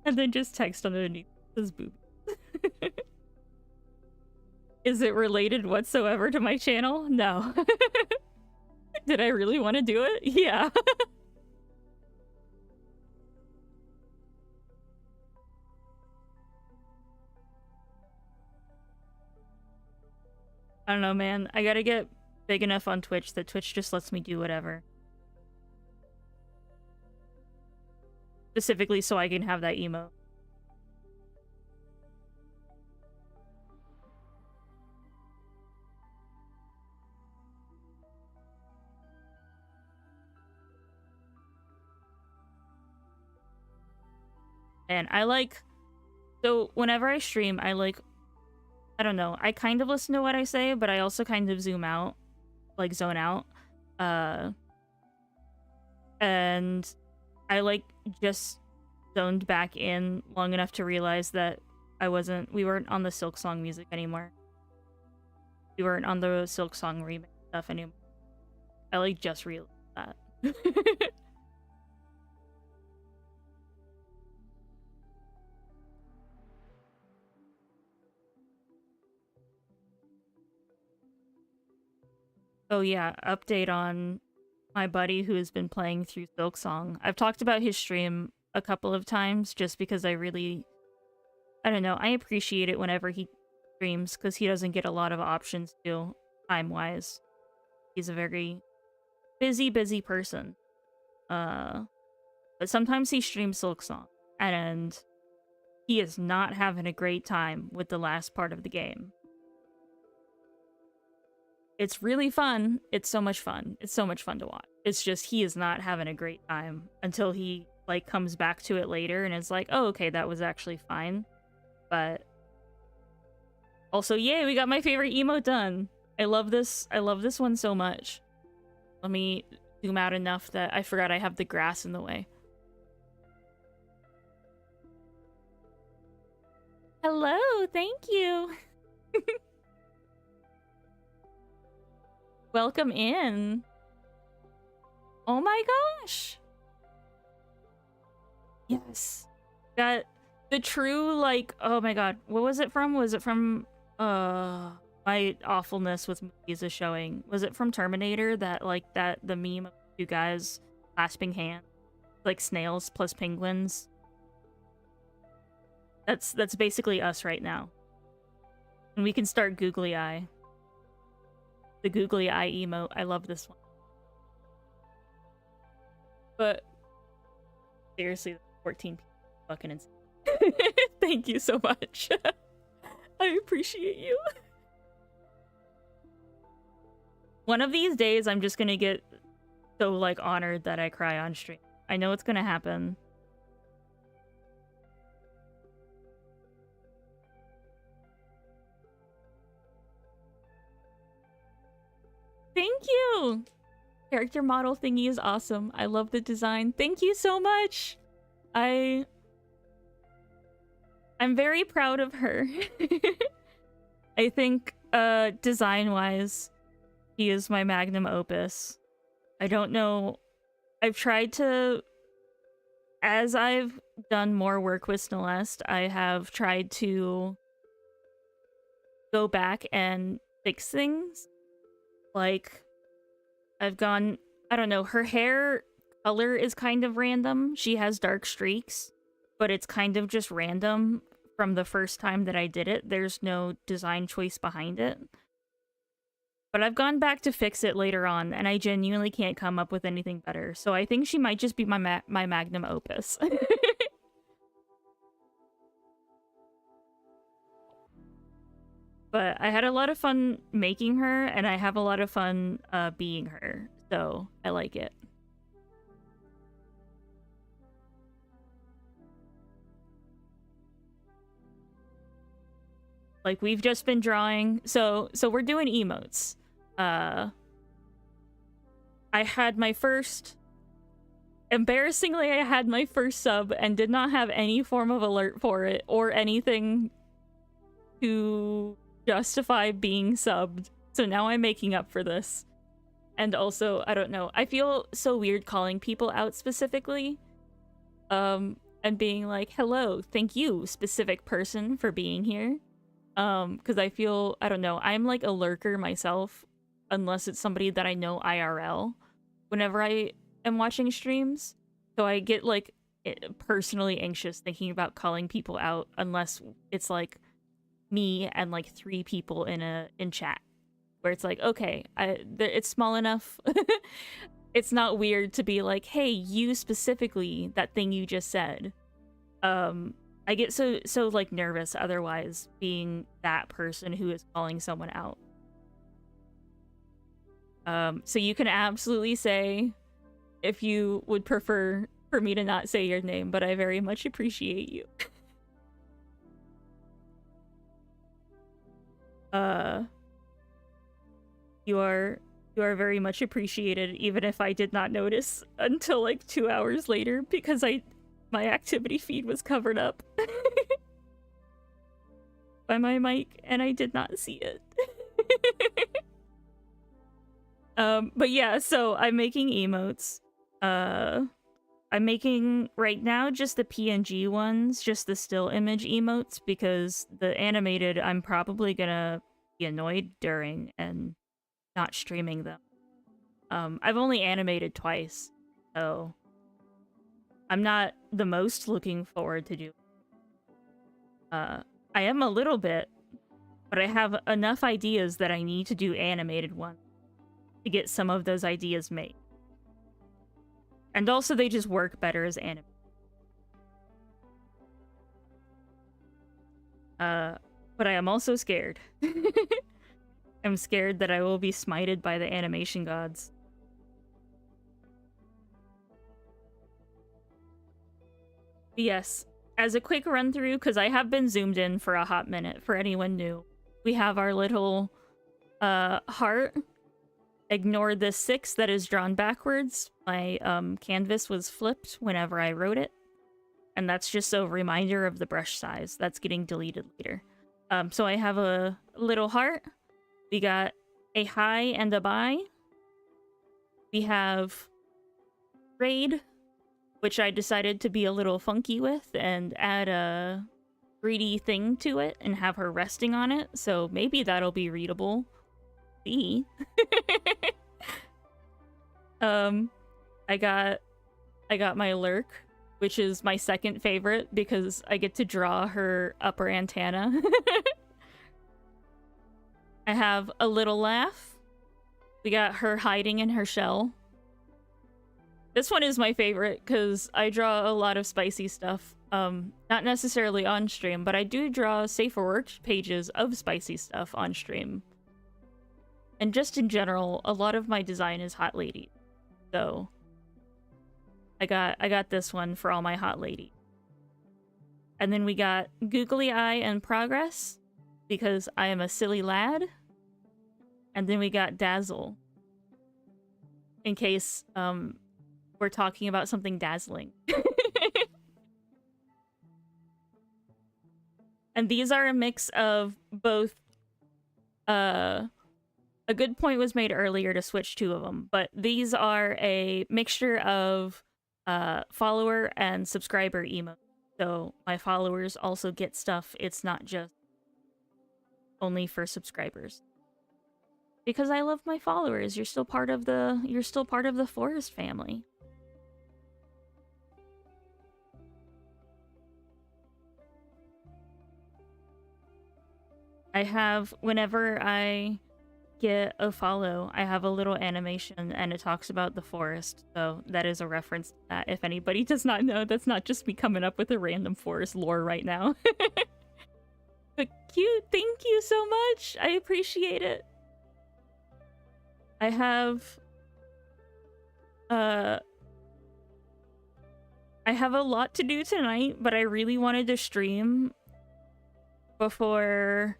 And then just text underneath this booby. Is it related whatsoever to my channel? No. Did I really want to do it? Yeah. I don't know, man. I gotta get big enough on Twitch that Twitch just lets me do whatever. Specifically so I can have that emote. And I like... So whenever I stream, I don't know. I kind of listen to what I say, but I also kind of zoom out. Like, zone out. And I, just zoned back in long enough to realize that we weren't on the Silksong music anymore. We weren't on the Silksong remix stuff anymore. I, just realized that. Oh yeah, update on my buddy who has been playing through Silksong. I've talked about his stream a couple of times just because I don't know, I appreciate it whenever he streams because he doesn't get a lot of options to time-wise. He's a very busy person. But sometimes he streams Silksong and he is not having a great time with the last part of the game. It's really fun. It's so much fun. It's so much fun to watch. It's just he is not having a great time until he comes back to it later and is like, oh, okay, that was actually fine. But also, yay, we got my favorite emote done. I love this one so much. Let me zoom out enough that I forgot I have the grass in the way. Hello, thank you. Welcome in. Oh my gosh. Yes. Got the true, oh my god. What was it from? Was it from, my awfulness with movies is showing. Was it from Terminator? That, the meme of two guys clasping hands? Like snails plus penguins? That's basically us right now. And we can start googly eye. The googly eye emote. I love this one. But seriously, 14 people fucking insane. Thank you so much. I appreciate you. One of these days, I'm just gonna get so, honored that I cry on stream. I know it's gonna happen. Thank you! Character model thingy is awesome. I love the design. Thank you so much! I'm very proud of her. I think, design-wise, he is my magnum opus. I don't know... I've tried to... As I've done more work with Celeste, I have tried to go back and fix things. I've gone... I don't know, her hair color is kind of random. She has dark streaks, but it's kind of just random from the first time that I did it. There's no design choice behind it. But I've gone back to fix it later on, and I genuinely can't come up with anything better. So I think she might just be my magnum opus. But I had a lot of fun making her, and I have a lot of fun being her. So I like it. We've just been drawing. So we're doing emotes. I had my first... Embarrassingly, I had my first sub and did not have any form of alert for it or anything to justify being subbed. So now I'm making up for this. And also, I don't know, I feel so weird calling people out specifically. And being like, hello, thank you, specific person, for being here. Because I feel, I don't know, I'm like a lurker myself, unless it's somebody that I know IRL, whenever I am watching streams. So I get like personally anxious thinking about calling people out, unless it's like me and like 3 people in chat, where it's like, okay, it's small enough. It's not weird to be like, hey, you specifically, that thing you just said. I get so like nervous otherwise being that person who is calling someone out. So you can absolutely say if you would prefer for me to not say your name, but I very much appreciate you. You are very much appreciated, even if I did not notice until like 2 hours later, because my activity feed was covered up by my mic and I did not see it. But yeah, so I'm making emotes. I'm making right now just the PNG ones, just the still image emotes, because the animated I'm probably gonna be annoyed during and not streaming them. I've only animated twice, so I'm not the most looking forward to do. I am a little bit, but I have enough ideas that I need to do animated ones to get some of those ideas made. And also they just work better as anime. But I am also scared. I'm scared that I will be smited by the animation gods. But yes, as a quick run through, because I have been zoomed in for a hot minute for anyone new, we have our little heart. Ignore the 6 that is drawn backwards. My canvas was flipped whenever I wrote it. And that's just a reminder of the brush size. That's getting deleted later. So I have a little heart. We got a high and a bye. We have raid, which I decided to be a little funky with and add a greedy thing to it and have her resting on it. So maybe that'll be readable. See? I got my lurk, which is my second favorite because I get to draw her upper antenna. I have a little laugh. We got her hiding in her shell. This one is my favorite because I draw a lot of spicy stuff. Not necessarily on stream, but I do draw safer work pages of spicy stuff on stream. And just in general, a lot of my design is hot lady. So I got this one for all my hot lady. And then we got Googly Eye and Progress, because I am a silly lad. And then we got Dazzle, in case we're talking about something dazzling. And these are a mix of both. A good point was made earlier to switch 2 of them, but these are a mixture of follower and subscriber emotes. So my followers also get stuff. It's not just only for subscribers. Because I love my followers. You're still part of the Forest family. I have, whenever I get a follow, I have a little animation and it talks about the forest. So that is a reference to that. If anybody does not know, that's not just me coming up with a random forest lore right now. But cute, thank you so much. I appreciate it. I have a lot to do tonight, but I really wanted to stream before.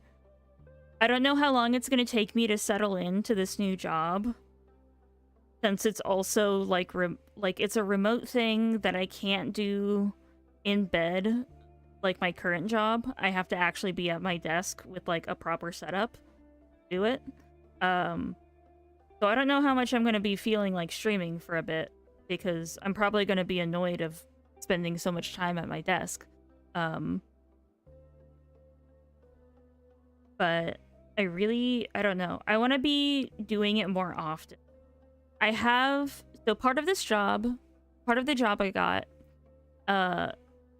I don't know how long it's going to take me to settle into this new job, since it's also like it's a remote thing that I can't do in bed like my current job. I have to actually be at my desk with like a proper setup to do it. So I don't know how much I'm going to be feeling like streaming for a bit, because I'm probably going to be annoyed of spending so much time at my desk. But I don't know. I want to be doing it more often. So part of the job I got,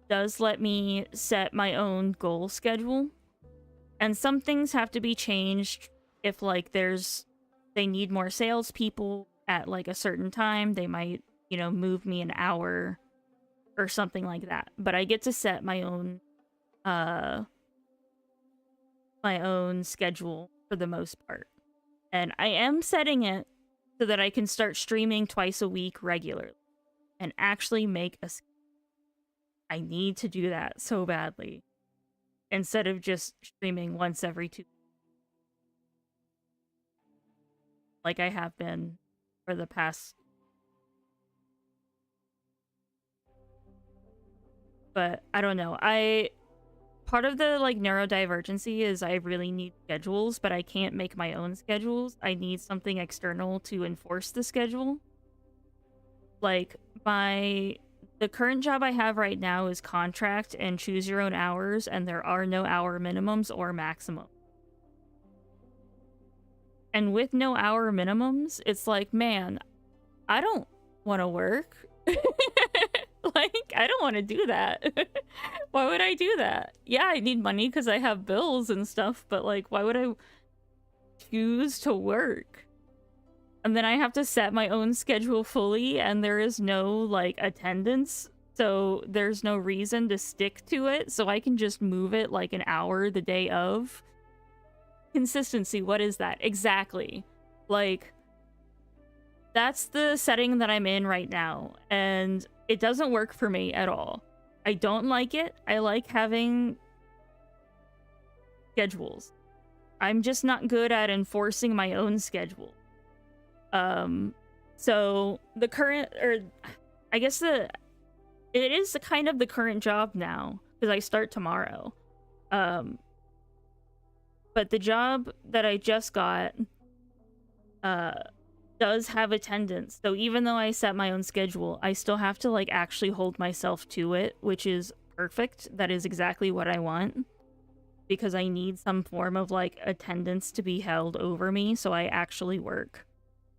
does let me set my own goal schedule. And some things have to be changed if, like, they need more salespeople at, like, a certain time. They might, move me an hour or something like that. But I get to set my own schedule for the most part. And I am setting it so that I can start streaming twice a week regularly and actually I need to do that so badly, instead of just streaming once every 2, like I have been for the past. But I don't know. Part of the, like, neurodivergency is I really need schedules, but I can't make my own schedules. I need something external to enforce the schedule. Like, the current job I have right now is contract and choose your own hours, and there are no hour minimums or maximum. And with no hour minimums, it's like, man, I don't want to work. Like, I don't want to do that. Why would I do that? Yeah, I need money because I have bills and stuff, but, like, why would I choose to work? And then I have to set my own schedule fully, and there is no, like, attendance, so there's no reason to stick to it, so I can just move it, like, an hour the day of. Consistency, what is that? Exactly. Like, that's the setting that I'm in right now, and it doesn't work for me at all. I don't like it. I like having schedules. I'm just not good at enforcing my own schedule. So the current, or I guess it is kind of the current job now, because I start tomorrow. But the job that I just got, does have attendance. So even though I set my own schedule, I still have to, like, actually hold myself to it, which is perfect. That is exactly what I want, because I need some form of, like, attendance to be held over me so I actually work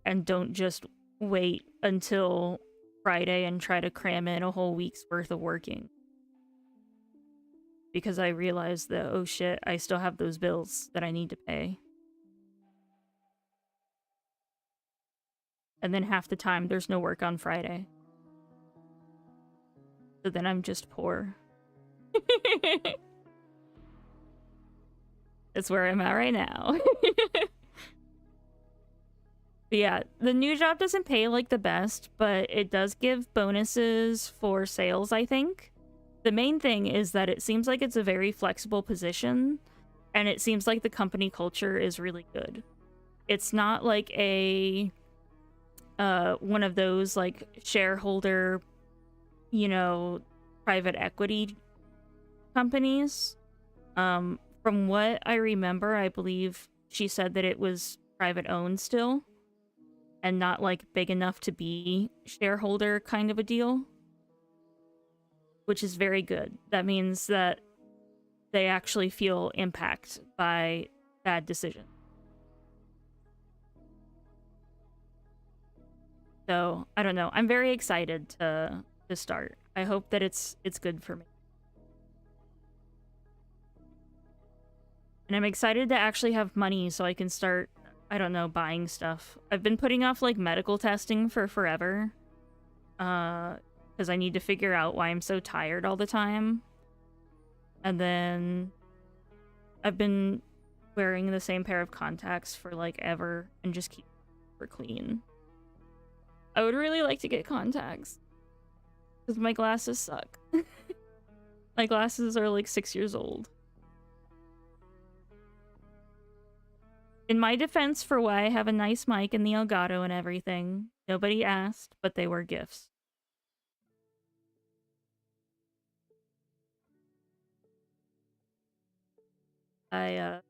and don't just wait until Friday and try to cram in a whole week's worth of working. Because I realized that, oh shit, I still have those bills that I need to pay. And then half the time there's no work on Friday. So then I'm just poor. That's where I'm at right now. But yeah, the new job doesn't pay, like, the best, but it does give bonuses for sales, I think. The main thing is that it seems like it's a very flexible position, and it seems like the company culture is really good. It's not like one of those, like, shareholder, private equity companies. From what I remember, I believe she said that it was private owned still, and not, like, big enough to be shareholder kind of a deal, which is very good. That means that they actually feel impact by bad decisions. So I don't know. I'm very excited to start. I hope that it's good for me. And I'm excited to actually have money so I can start, I don't know, buying stuff. I've been putting off, like, medical testing for forever. Because I need to figure out why I'm so tired all the time. And then I've been wearing the same pair of contacts for, like, ever and just keep super clean. I would really like to get contacts, because my glasses suck. My glasses are, like, 6 years old. In my defense, for why I have a nice mic and the Elgato and everything, nobody asked, but they were gifts. I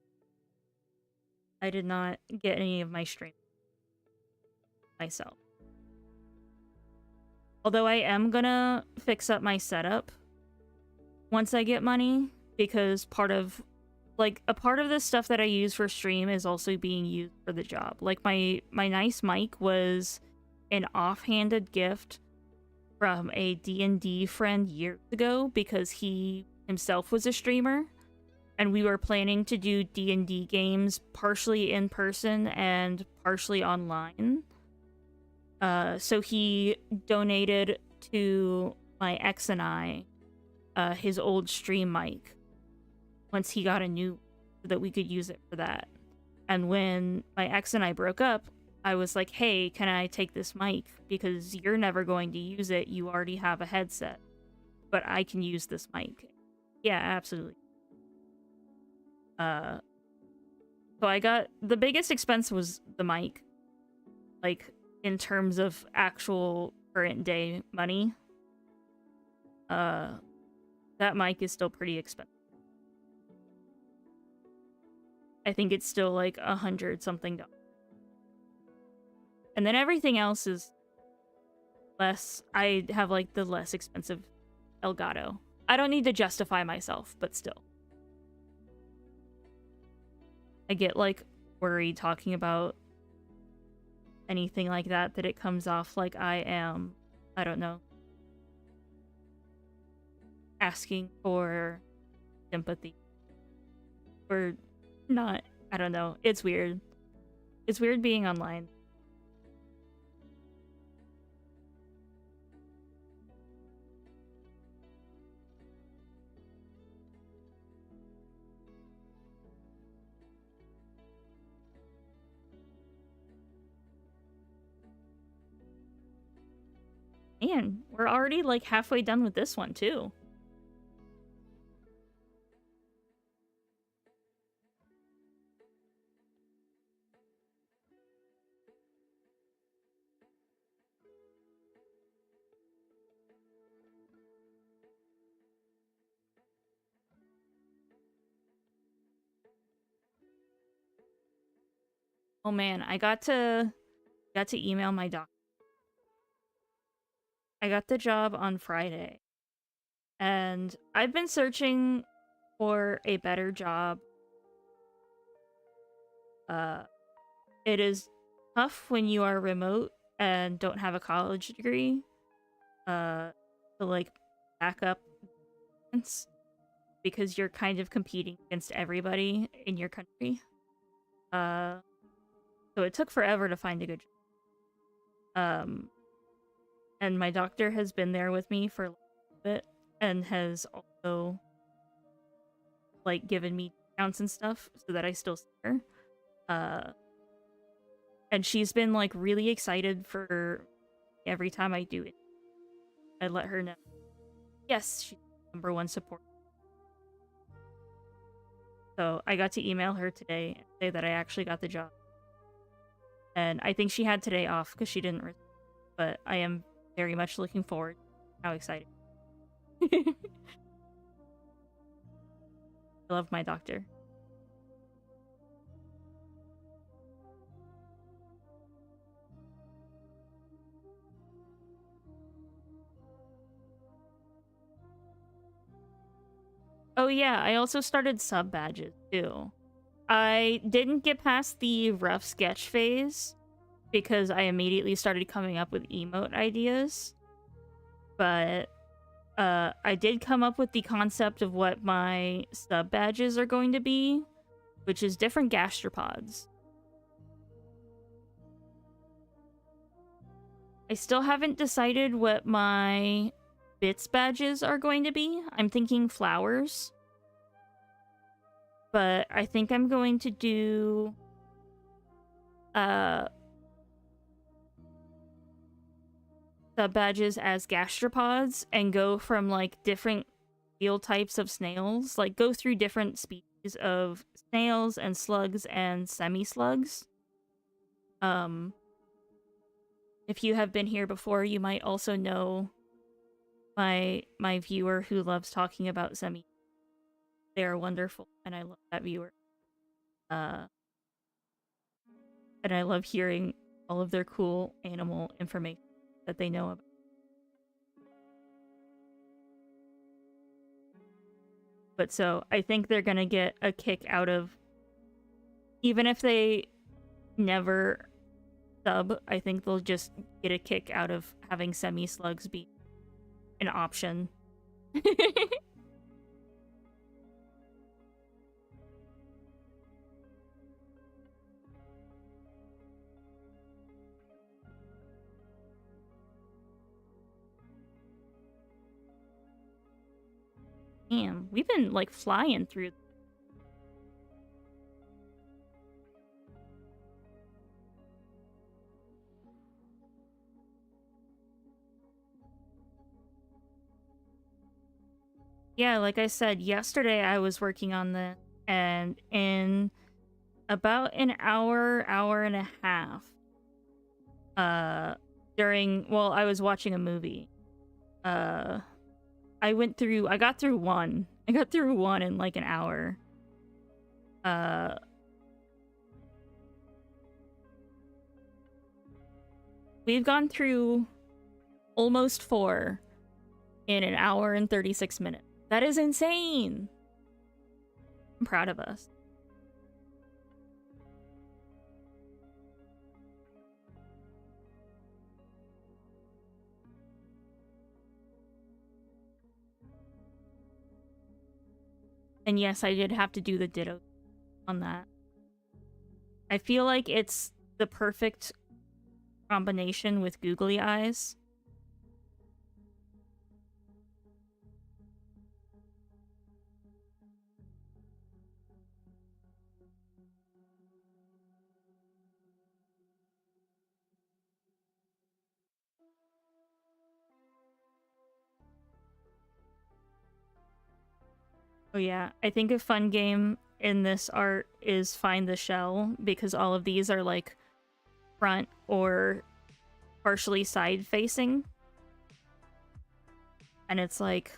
I did not get any of my stream myself. Although I am gonna fix up my setup once I get money, because part of a part of the stuff that I use for stream is also being used for the job. Like my nice mic was an offhanded gift from a D&D friend years ago because he himself was a streamer and we were planning to do D&D games partially in person and partially online. So he donated to my ex and I his old stream mic once he got a new so that we could use it for that. And when my ex and I broke up, I was like, hey, can I take this mic? Because you're never going to use it. You already have a headset. But I can use this mic. Yeah, absolutely. So I got... The biggest expense was the mic. Like, in terms of actual current day money. That mic is still pretty expensive. I think it's still like $100 something. And then everything else is less. I have like the less expensive Elgato. I don't need to justify myself, but still. I get like worried talking about anything like that it comes off like I am, I don't know, asking for sympathy. Or not. I don't know. It's weird. It's weird being online. Man, we're already like halfway done with this one too. Oh man, I got to email my doctor. I got the job on Friday. And I've been searching for a better job. It is tough when you are remote and don't have a college degree. To like back up because you're kind of competing against everybody in your country. So it took forever to find a good job. And my doctor has been there with me for a little bit and has also like given me discounts and stuff so that I still see her. And she's been like really excited for every time I do it. I let her know. Yes, she's #1 support. So I got to email her today and say that I actually got the job. And I think she had today off because she didn't. But I am very much looking forward. How exciting. I love my doctor. Oh yeah, I also started sub badges too. I didn't get past the rough sketch phase because I immediately started coming up with emote ideas. But I did come up with the concept of what my sub badges are going to be, which is different gastropods. I still haven't decided what my bits badges are going to be. I'm thinking flowers. But I think I'm going to do sub badges as gastropods and go from like different field types of snails, like go through different species of snails and slugs and semi-slugs. If you have been here before, you might also know my viewer who loves talking about semi. They are wonderful, and I love that viewer. And I love hearing all of their cool animal information that they know about. But so I think they're gonna get a kick out of, even if they never sub, I think they'll just get a kick out of having semi-slugs be an option. Damn, we've been like flying through. Yeah, like I said, yesterday I was working on this, and in about an hour, hour and a half, while I was watching a movie, I got through one. I got through one in like an hour. We've gone through almost 4 in an hour and 36 minutes. That is insane. I'm proud of us. And yes, I did have to do the ditto on that. I feel like it's the perfect combination with googly eyes. Oh yeah, I think a fun game in this art is Find the Shell, because all of these are like front or partially side facing. And it's like,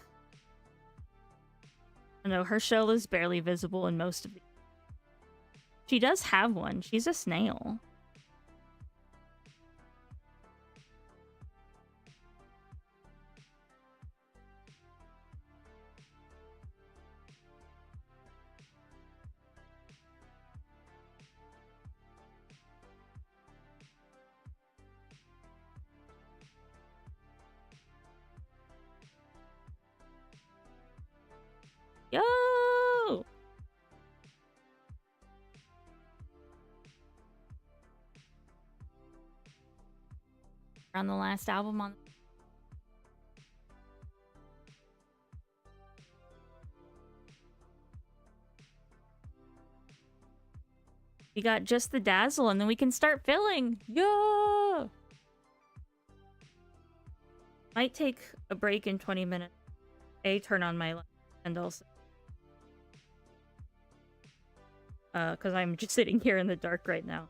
I don't know, her shell is barely visible in most of these. She does have one. She's a snail. Yo! We're on the last album on. We got just the dazzle, and then we can start filling. Yeah! Might take a break in 20 minutes. Turn on my light, and also because I'm just sitting here in the dark right now.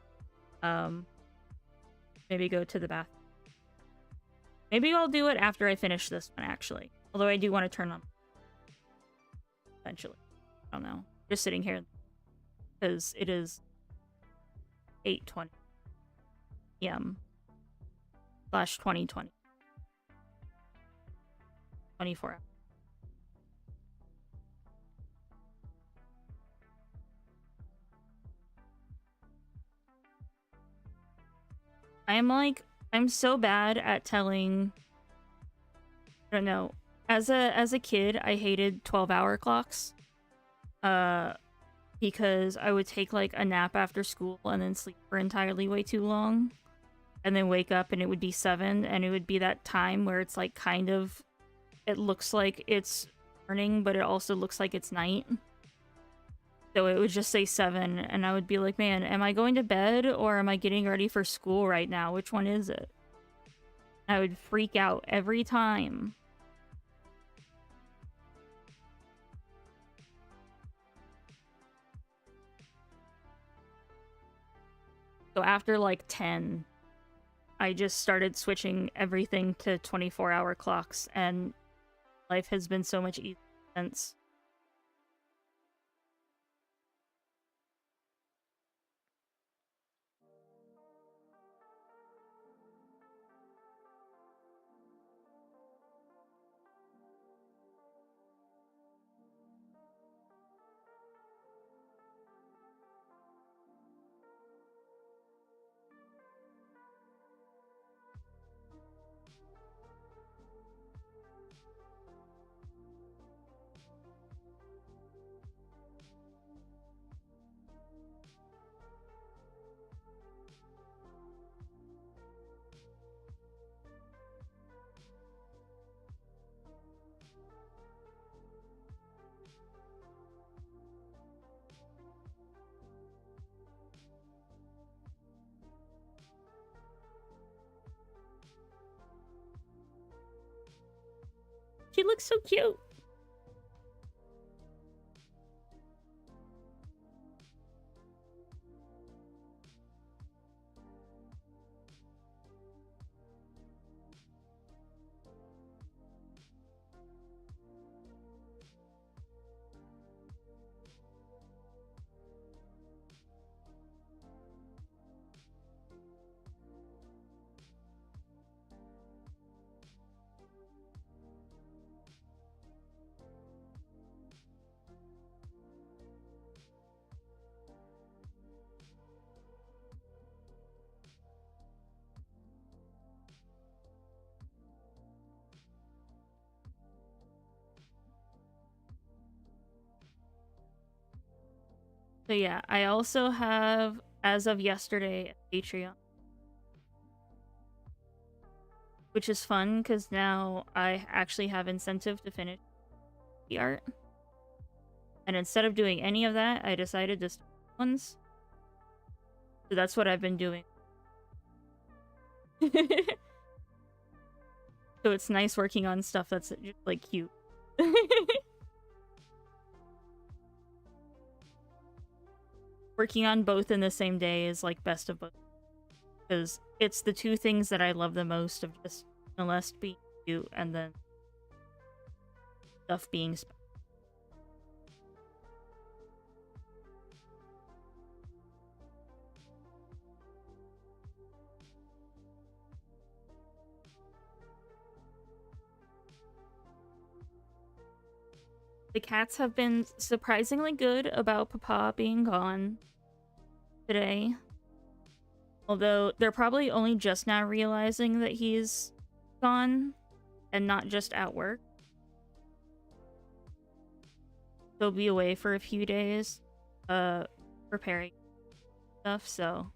Maybe go to the bathroom. Maybe I'll do it after I finish this one, actually. Although I do want to turn on eventually. I don't know. Just sitting here because it is 8:20 p.m. / 2020. 24 hours. I'm so bad at telling. I don't know. As a kid, I hated 12-hour clocks. Because I would take like a nap after school and then sleep for entirely way too long. And then wake up and it would be 7, and it would be that time where it's like kind of, it looks like it's morning, but it also looks like it's night. So it would just say 7, and I would be like, man, am I going to bed or am I getting ready for school right now? Which one is it? I would freak out every time. So after like 10, I just started switching everything to 24-hour clocks, and life has been so much easier since. She looks so cute. So yeah, I also have, as of yesterday, a Patreon. Which is fun, because now I actually have incentive to finish the art. And instead of doing any of that, I decided to start ones. So that's what I've been doing. So it's nice working on stuff that's just, like, cute. Working on both in the same day is, like, best of both. Because it's the two things that I love the most, of just Celeste being cute and then stuff being special. The cats have been surprisingly good about Papa being gone today. Although they're probably only just now realizing that he's gone and not just at work. He'll be away for a few days, preparing stuff, so.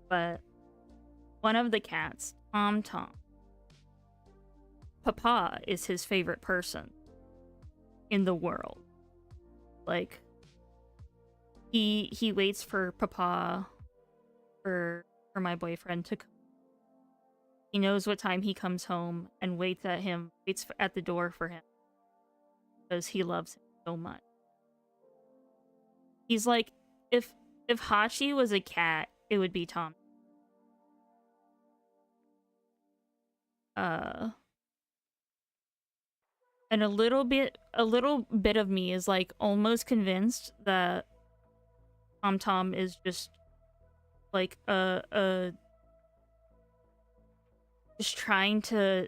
But one of the cats, Tom, Papa is his favorite person in the world. Like, he waits for Papa for my boyfriend to come. He knows what time he comes home and waits at the door for him because he loves him so much. He's like, if Hachi was a cat, it would be Tom. And a little bit of me is, like, almost convinced that Tom is just, like, just trying to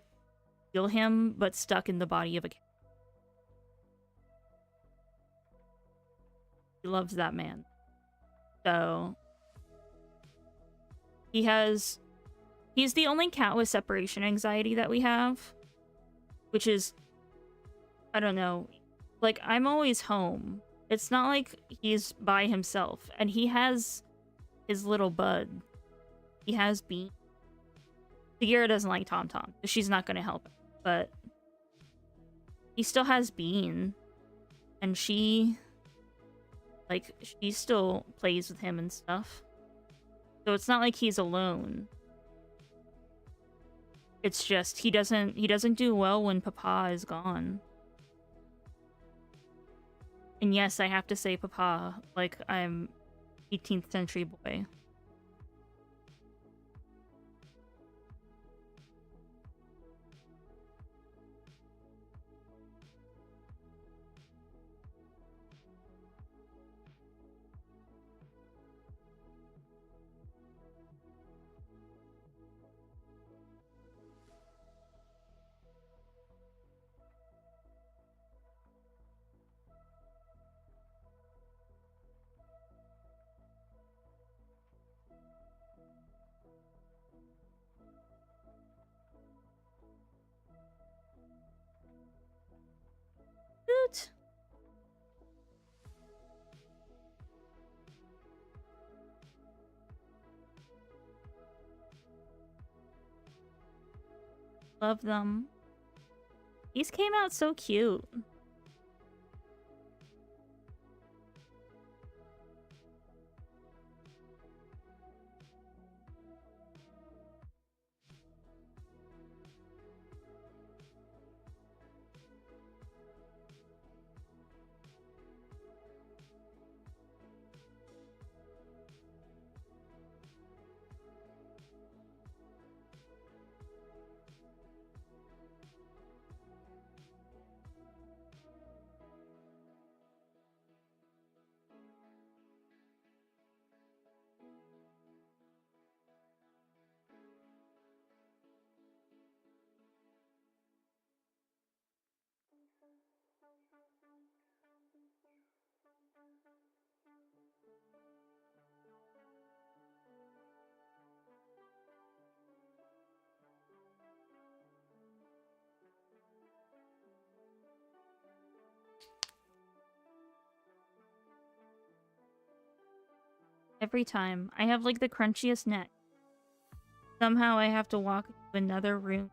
heal him, but stuck in the body of a cat. He loves that man. So he's the only cat with separation anxiety that we have, which is, I don't know, like, I'm always home. It's not like he's by himself, and he has his little bud. He has Bean. Sagira doesn't like Tom, so she's not gonna help him, but he still has Bean, and she still plays with him and stuff. So it's not like he's alone. It's just he doesn't do well when Papa is gone. And yes, I have to say Papa, like I'm 18th century boy. Cute. Love them. These came out so cute. Every time. I have like the crunchiest neck. Somehow I have to walk to another room,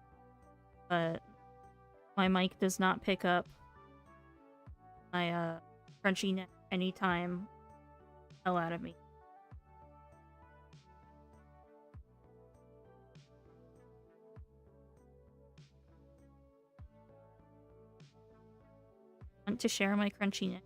but my mic does not pick up my crunchy neck anytime hell out of me. Want to share my crunchy neck?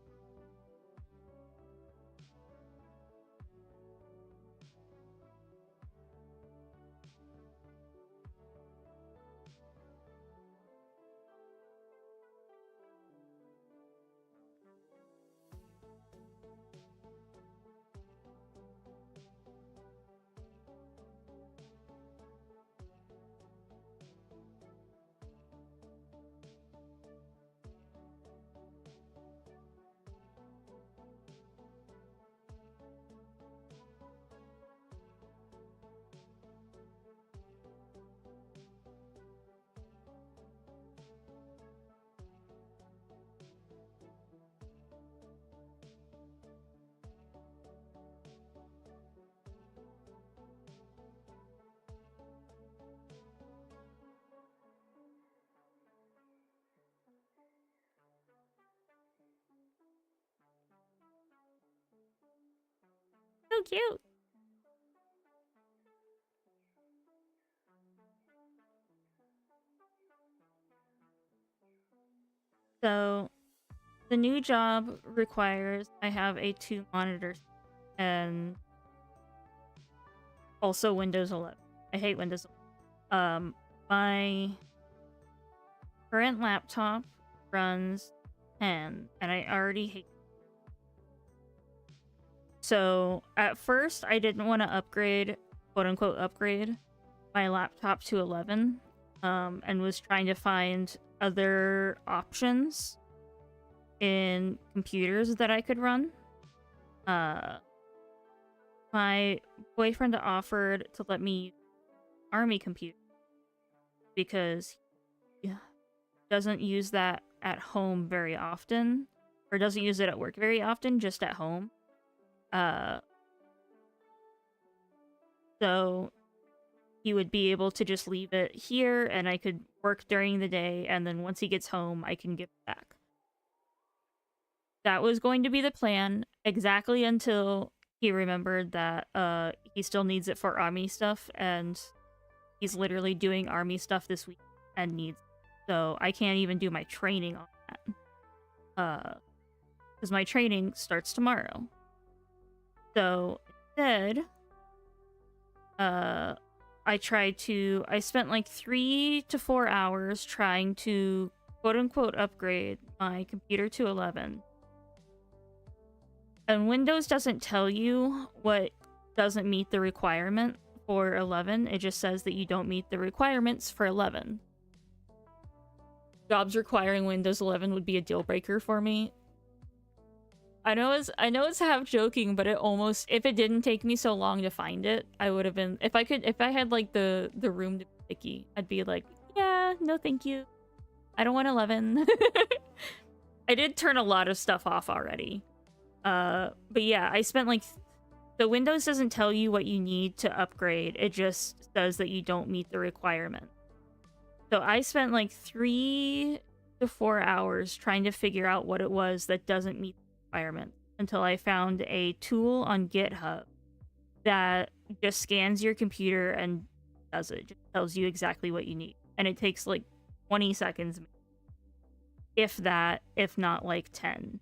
So cute. So, the new job requires I have a 2 monitors and also Windows 11. I hate Windows 11. My current laptop runs 10, and I already hate it. So, at first, I didn't want to upgrade, quote-unquote upgrade, my laptop to 11, and was trying to find other options in computers that I could run. My boyfriend offered to let me use Army computer because he doesn't use that at home very often, or doesn't use it at work very often, just at home. So he would be able to just leave it here, and I could work during the day, and then once he gets home, I can give it back. That was going to be the plan, exactly until he remembered that he still needs it for Army stuff, and he's literally doing Army stuff this week and needs it. So I can't even do my training on that. Because my training starts tomorrow. So instead, I spent like 3 to 4 hours trying to quote-unquote upgrade my computer to 11. And Windows doesn't tell you what doesn't meet the requirement for 11. It just says that you don't meet the requirements for 11. Jobs requiring Windows 11 would be a deal breaker for me. I know it's half joking, but it almost, if it didn't take me so long to find it, I would have been, if I had like the room to be picky, I'd be like, yeah, no thank you. I don't want 11. I did turn a lot of stuff off already. But yeah, I spent like, the Windows doesn't tell you what you need to upgrade. It just says that you don't meet the requirement. So I spent like 3 to 4 hours trying to figure out what it was that doesn't meet the requirement until I found a tool on GitHub that just scans your computer and does it. Just tells you exactly what you need. And it takes like 20 seconds, if that, if not like 10.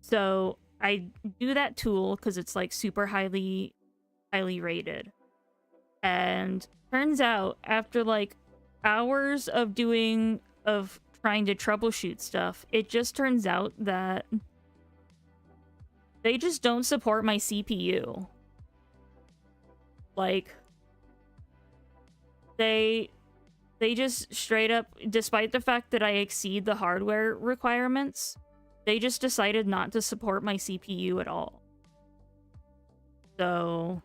So I do that tool because it's like super highly rated. And turns out after like hours of trying to troubleshoot stuff, it just turns out that they just don't support my CPU. Like, they just straight up, despite the fact that I exceed the hardware requirements, they just decided not to support my CPU at all. So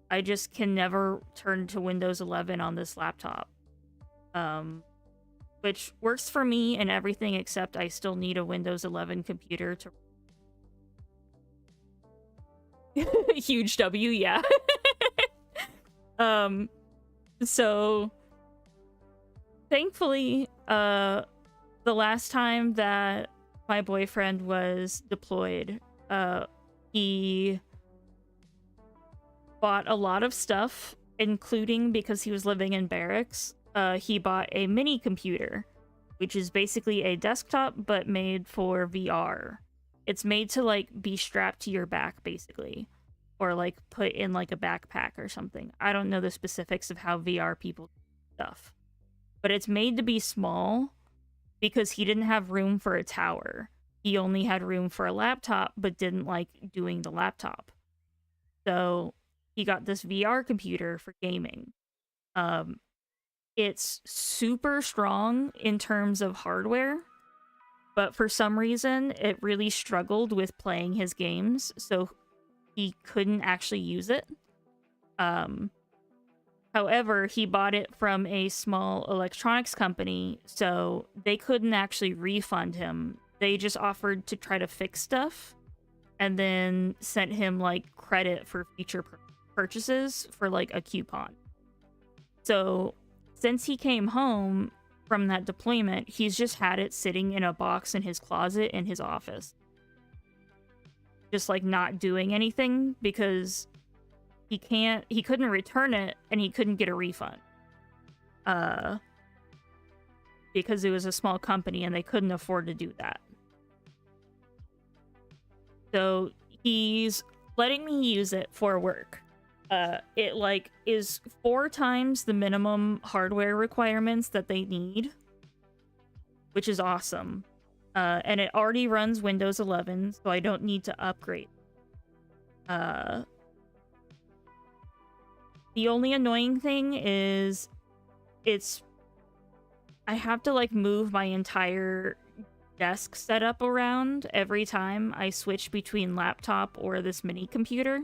I just can never turn to Windows 11 on this laptop. Which works for me and everything, except I still need a Windows 11 computer to... Huge W, yeah. So thankfully, the last time that my boyfriend was deployed, he bought a lot of stuff, including, because he was living in barracks, he bought a mini computer, which is basically a desktop but made for VR. It's made to like be strapped to your back, basically, or like put in like a backpack or something. I don't know the specifics of how VR people do stuff, but it's made to be small because he didn't have room for a tower. He only had room for a laptop, but didn't like doing the laptop. So he got this VR computer for gaming. It's super strong in terms of hardware, but for some reason, it really struggled with playing his games, so he couldn't actually use it. However, he bought it from a small electronics company, so they couldn't actually refund him. They just offered to try to fix stuff, and then sent him, like, credit for future purchases for, like, a coupon. So since he came home from that deployment, he's just had it sitting in a box in his closet in his office. Just, like, not doing anything because he couldn't return it and he couldn't get a refund. Because it was a small company and they couldn't afford to do that. So he's letting me use it for work. It like is 4 times the minimum hardware requirements that they need, which is awesome. And it already runs Windows 11, so I don't need to upgrade. The only annoying thing is I have to like move my entire desk setup around every time I switch between laptop or this mini computer.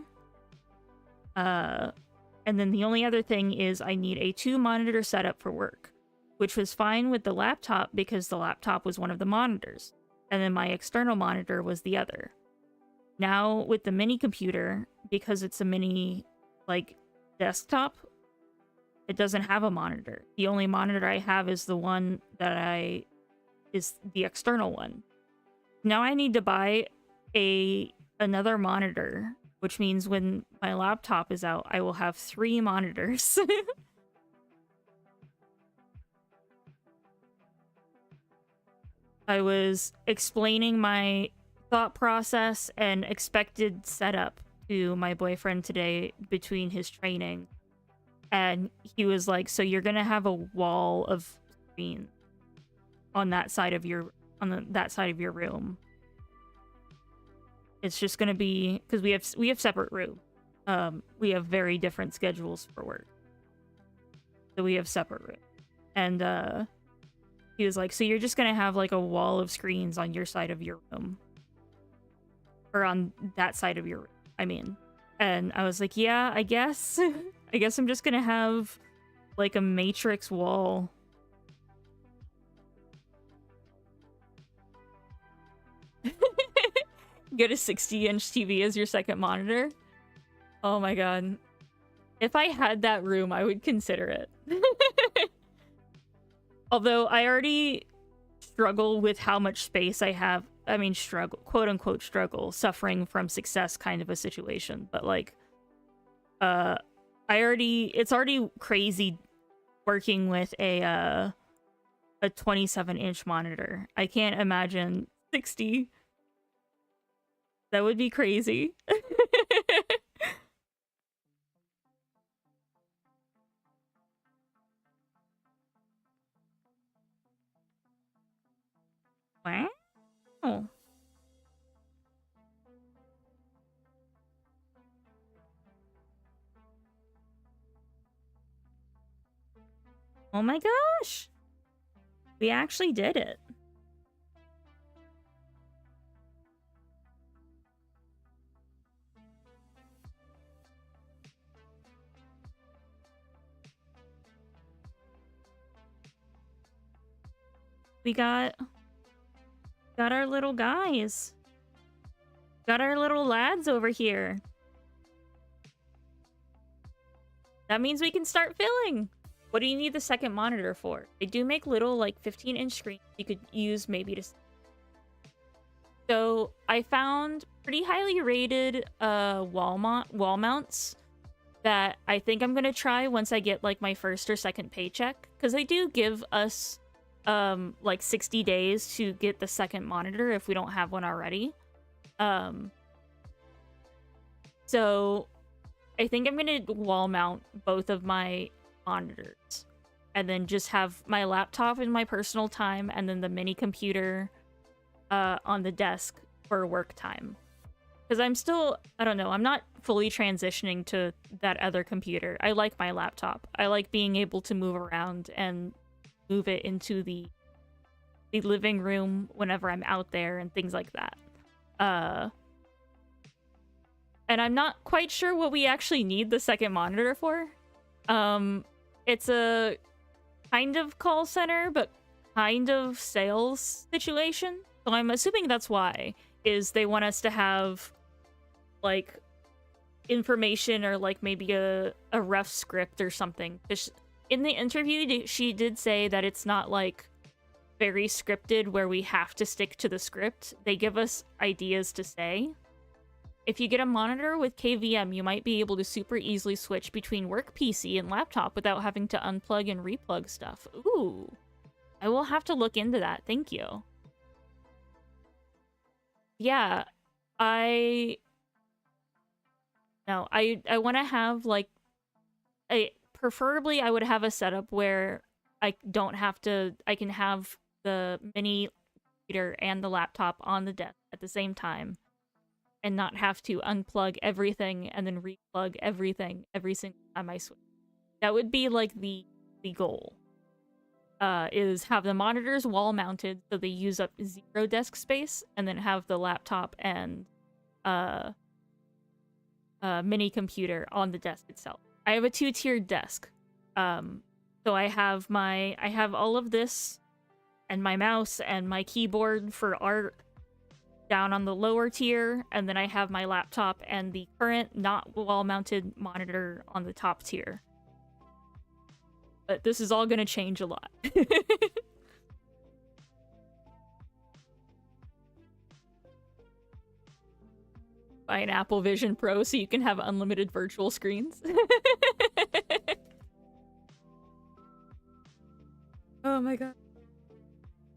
And then the only other thing is I need a 2-monitor setup for work, which was fine with the laptop because the laptop was one of the monitors, and then my external monitor was the other. Now with the mini computer, because it's a mini, like, desktop, it doesn't have a monitor. The only monitor I have is the one that is the external one. Now I need to buy another monitor, which means when my laptop is out, I will have 3 monitors. I was explaining my thought process and expected setup to my boyfriend today between his training. And he was like, so you're gonna have a wall of screen on that side of your room. It's just gonna be because we have separate rooms. We have very different schedules for work, so we have separate rooms. And he was like, "So you're just gonna have like a wall of screens on your side of your room, or on that side of your room, I mean." And I was like, "Yeah, I guess. I guess I'm just gonna have like a matrix wall." Get a 60-inch TV as your second monitor? Oh my god. If I had that room, I would consider it. Although I already struggle with how much space I have. I mean, struggle, quote-unquote struggle, suffering from success kind of a situation. But like, it's already crazy working with a 27-inch monitor. I can't imagine 60. That would be crazy. Wow. Oh my gosh. We actually did it. we got our little guys. Got our little lads over here. That means we can start filling. What do you need the second monitor for? They do make little, like, 15-inch screens you could use maybe to... So, I found pretty highly rated wall mounts that I think I'm gonna try once I get, like, my first or second paycheck. Because they do give us, like, 60 days to get the second monitor if we don't have one already. So, I think I'm gonna wall mount both of my monitors. And then just have my laptop in my personal time, and then the mini computer on the desk for work time. Because I'm still, I don't know, I'm not fully transitioning to that other computer. I like my laptop. I like being able to move around and move it into the living room whenever I'm out there and things like that. And I'm not quite sure what we actually need the second monitor for. It's a kind of call center, but kind of sales situation. So I'm assuming that's why, is they want us to have, like, information or, like, maybe a rough script or something. In the interview, she did say that it's not, like, very scripted where we have to stick to the script. They give us ideas to say. If you get a monitor with KVM, you might be able to super easily switch between work PC and laptop without having to unplug and replug stuff. Ooh. I will have to look into that. Thank you. Yeah. I want to have, like, preferably I would have a setup where I don't have to, I can have the mini computer and the laptop on the desk at the same time. And not have to unplug everything and then replug everything every single time I switch. That would be, like, the goal. Is have the monitors wall mounted so they use up 0 desk space, and then have the laptop and mini computer on the desk itself. I have a 2-tiered desk. So I have all of this and my mouse and my keyboard for art down on the lower tier, and then I have my laptop and the current not wall-mounted monitor on the top tier. But this is all gonna change a lot. Buy an Apple Vision Pro so you can have unlimited virtual screens. Oh my god.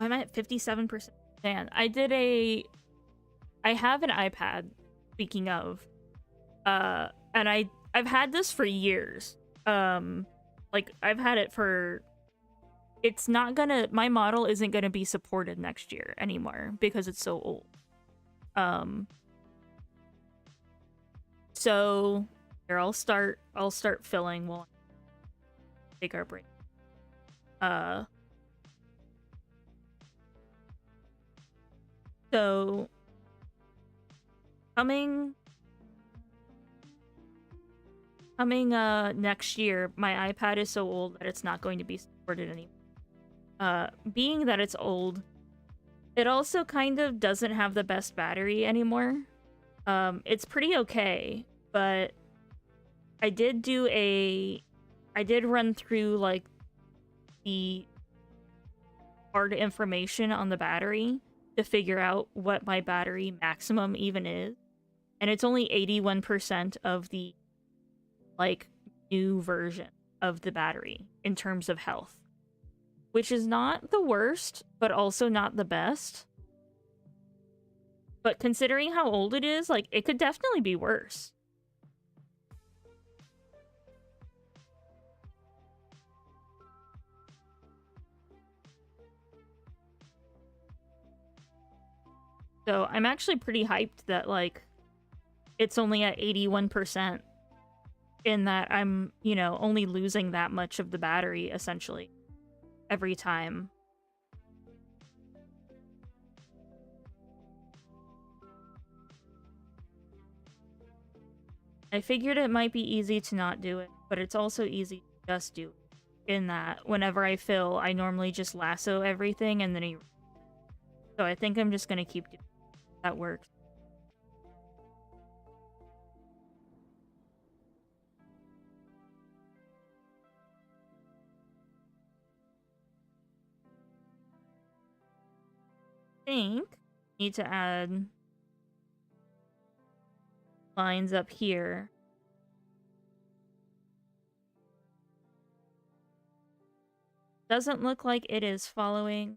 I'm at 57%. Man, I have an iPad, speaking of, and I've had this for years. Like, I've had it for, it's not gonna, my model isn't gonna be supported next year anymore because it's so old. So here, I'll start filling while I take our break. So coming next year, my iPad is so old that it's not going to be supported anymore. Being that it's old, it also kind of doesn't have the best battery anymore. It's pretty okay, but I did run through, like, the hard information on the battery to figure out what my battery maximum even is. And it's only 81% of the, like, new version of the battery in terms of health. Which is not the worst, but also not the best. But considering how old it is, like, it could definitely be worse. So I'm actually pretty hyped that, like, it's only at 81%, in that I'm, you know, only losing that much of the battery, essentially, every time. I figured it might be easy to not do it, but it's also easy to just do it. in that whenever I fill, I normally just lasso everything and then he... So I think I'm just gonna keep doing that. Works. I think need to add lines up here. Doesn't look like it is following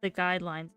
the guidelines.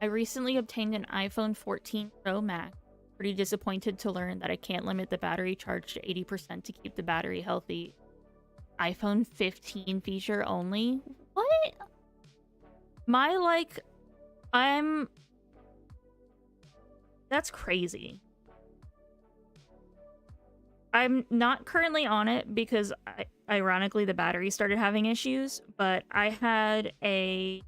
I recently obtained an iPhone 14 Pro Max. Pretty disappointed to learn that I can't limit the battery charge to 80% to keep the battery healthy. iPhone 15 feature only? What? My, like, That's crazy. I'm not currently on it because, ironically, the battery started having issues, but I had a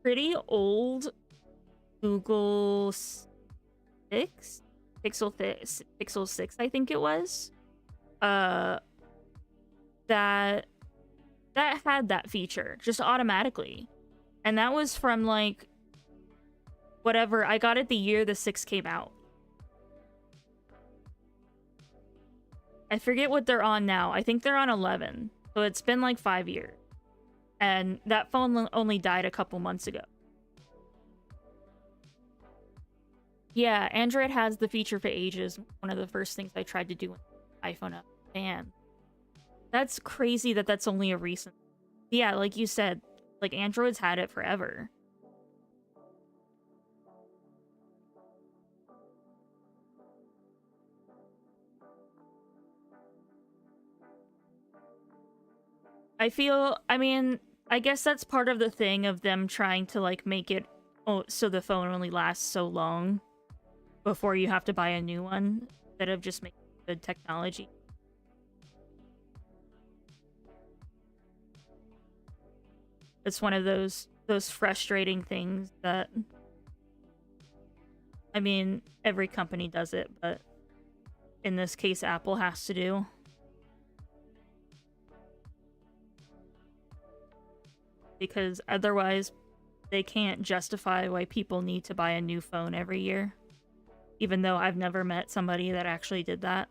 pretty old Google 6? Pixel 6, I think it was. That had that feature just automatically. And that was from, like, whatever. I got it the year the 6 came out. I forget what they're on now. I think they're on 11. So it's been like 5 years. And that phone only died a couple months ago. Yeah, Android has the feature for ages. One of the first things I tried to do with iPhone up. Man. That's crazy that that's only a recent... Yeah, like you said, like Android's had it forever. I mean, I guess that's part of the thing of them trying to, like, make it so the phone only lasts so long before you have to buy a new one, instead of just making good technology. It's one of those frustrating things that... I mean, every company does it, but in this case, Apple has to do. Because otherwise, they can't justify why people need to buy a new phone every year. Even though I've never met somebody that actually did that.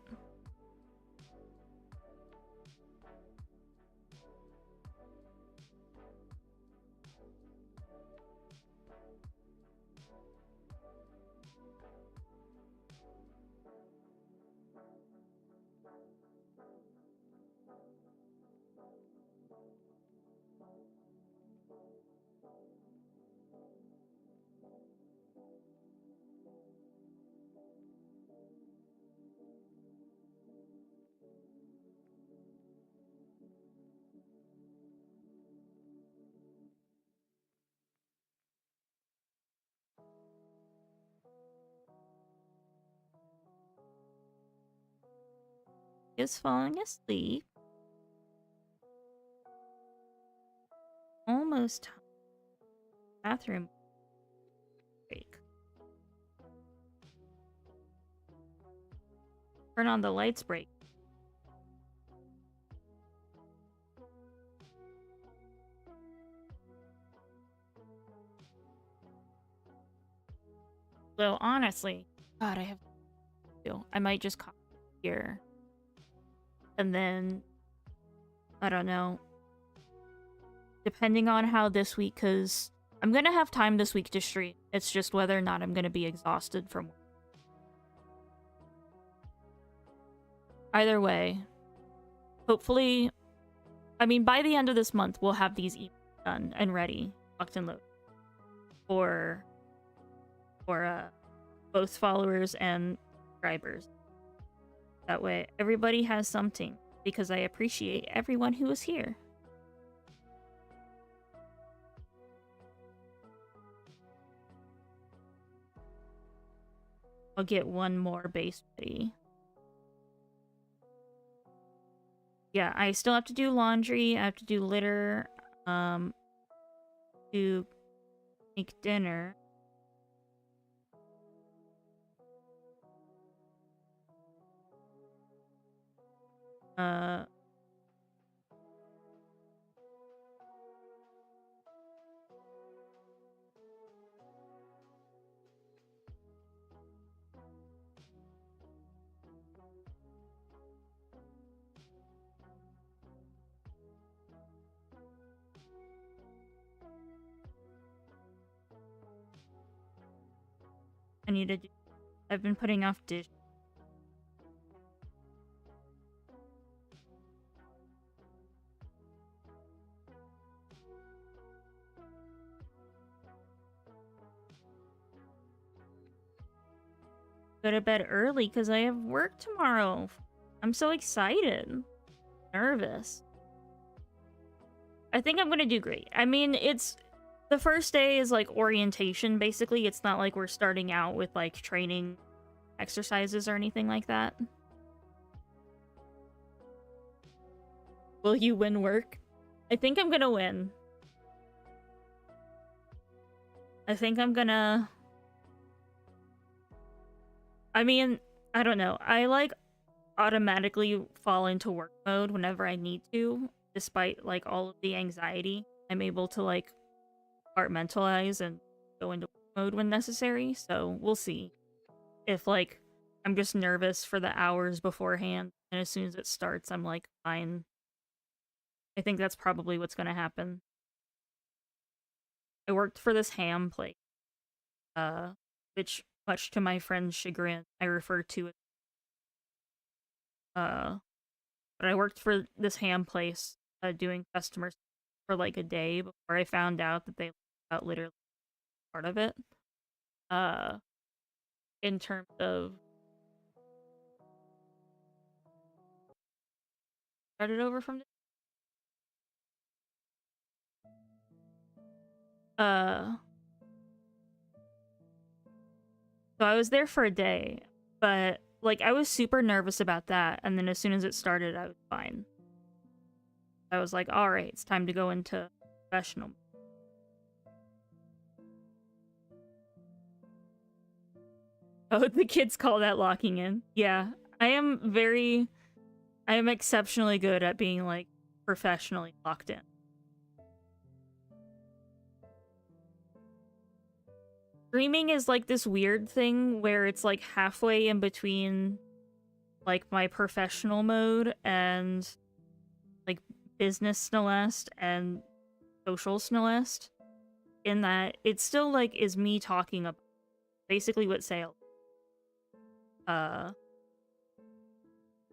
Is falling asleep. Almost time. Bathroom break. Turn on the lights break. So honestly, God, I might just copy here. And then, I don't know. Depending on how this week, because I'm going to have time this week to stream. It's just whether or not I'm going to be exhausted from work. Either way, hopefully, I mean, by the end of this month, we'll have these emails done and ready, locked and loaded. For both followers and subscribers. That way, everybody has something, because I appreciate everyone who is here. I'll get one more base ready. Yeah, I still have to do laundry. I have to do litter. To make dinner. I need to do... I've been putting off dish. Go to bed early because I have work tomorrow. I'm so excited. Nervous. I think I'm gonna do great. I mean, it's... The first day is, like, orientation, basically. It's not like we're starting out with, like, training exercises or anything like that. Will you win work? I think I'm gonna win. I think I'm gonna... I mean, I don't know. I, like, automatically fall into work mode whenever I need to, despite, like, all of the anxiety. I'm able to, like, compartmentalize and go into work mode when necessary, so we'll see. If, like, I'm just nervous for the hours beforehand, and as soon as it starts, I'm like, fine. I think that's probably what's gonna happen. I worked for this ham place, which, much to my friend's chagrin, I refer to it. But I worked for this ham place, doing customers for like a day before I found out that they left out literally part of it. In terms of... Started over from so I was there for a day, but like I was super nervous about that, and then as soon as it started, I was fine. I was like, all right, it's time to go into professional. Oh, the kids call that locking in. Yeah, I am exceptionally good at being like professionally locked in. Streaming is like this weird thing where it's like halfway in between like my professional mode and like business Snellest and social Snellest, in that it still like is me talking about basically what sales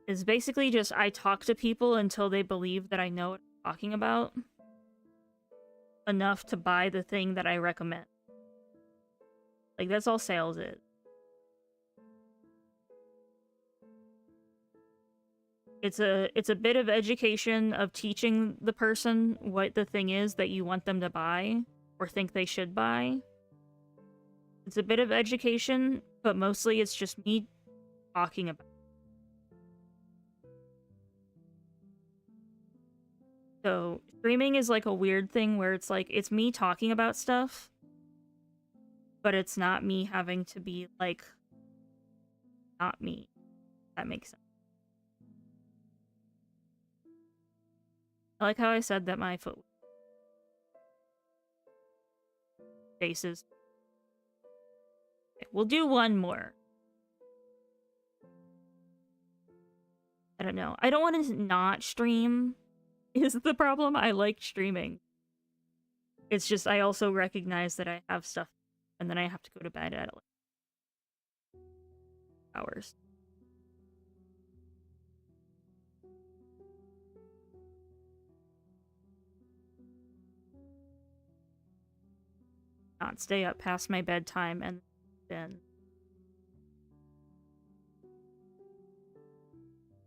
is basically just I talk to people until they believe that I know what I'm talking about enough to buy the thing that I recommend. Like that's all sales is. It's a bit of education of teaching the person what the thing is that you want them to buy or think they should buy. It's a bit of education, but mostly it's just me talking about it. So streaming is like a weird thing where it's like it's me talking about stuff, but it's not me having to be like not me. That makes sense. I like how I said that my foot faces. Okay, we'll do one more. I don't know. I don't want to not stream is the problem. I like streaming. It's just I also recognize that I have stuff and then I have to go to bed at like hours. Not stay up past my bedtime and then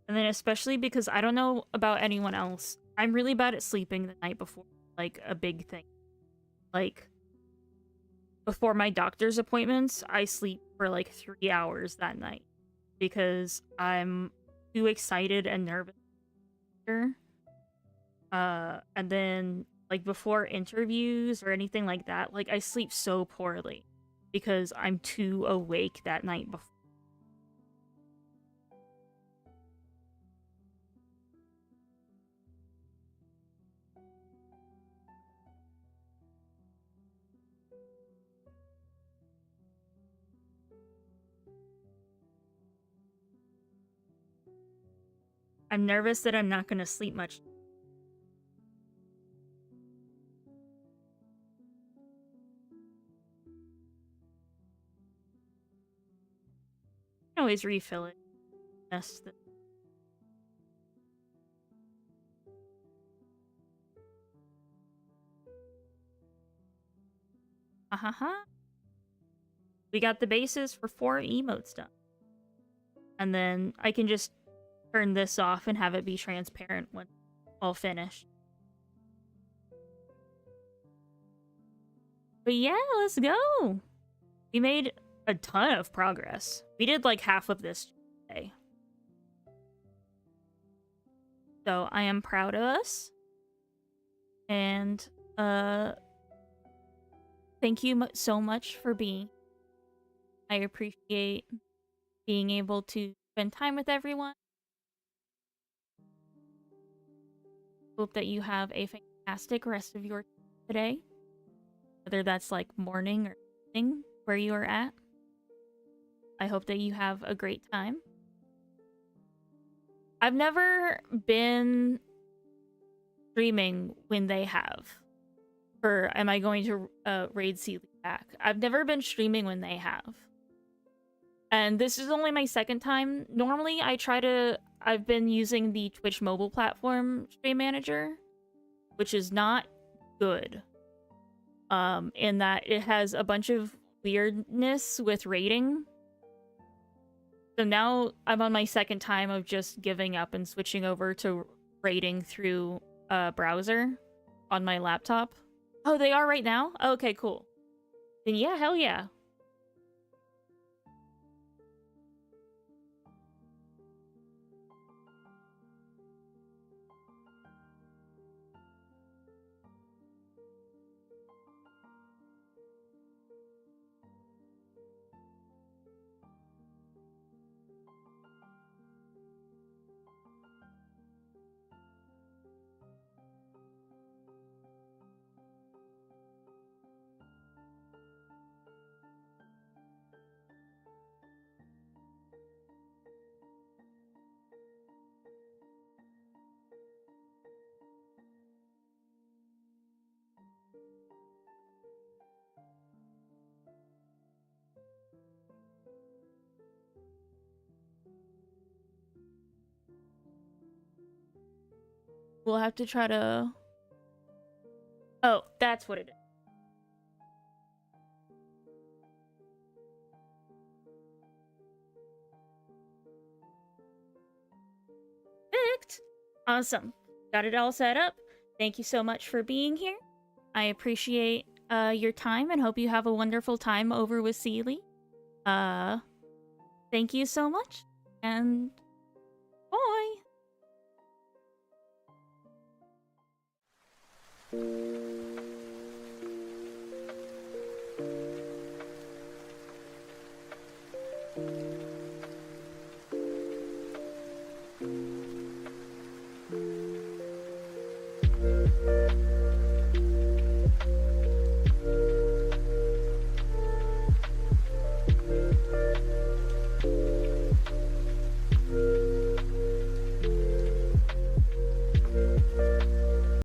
especially because I don't know about anyone else, I'm really bad at sleeping the night before like a big thing. Like before my doctor's appointments, I sleep for like 3 hours that night because I'm too excited and nervous. And then like before interviews or anything like that, like I sleep so poorly because I'm too awake that night before. I'm nervous that I'm not going to sleep much. I can always refill it. That's the... We got the bases for 4 emotes done. And then I can just turn this off and have it be transparent when all finished. But yeah, let's go! We made a ton of progress. We did like half of this today. So I am proud of us. And thank you so much for being. I appreciate being able to spend time with everyone. Hope that you have a fantastic rest of your today. Whether that's like morning or evening where you are at. I hope that you have a great time. I've never been streaming when they have. For am I going to raid Sealy back? I've never been streaming when they have. And this is only my second time. Normally I've been using the Twitch mobile platform stream manager, which is not good. In that it has a bunch of weirdness with rating. So now I'm on my second time of just giving up and switching over to rating through a browser on my laptop. Oh, they are right now? Okay, cool. Then yeah, hell yeah. We'll have to try to... Oh, that's what it is. Perfect! Awesome. Got it all set up. Thank you so much for being here. I appreciate your time and hope you have a wonderful time over with Sealy. Thank you so much, and bye!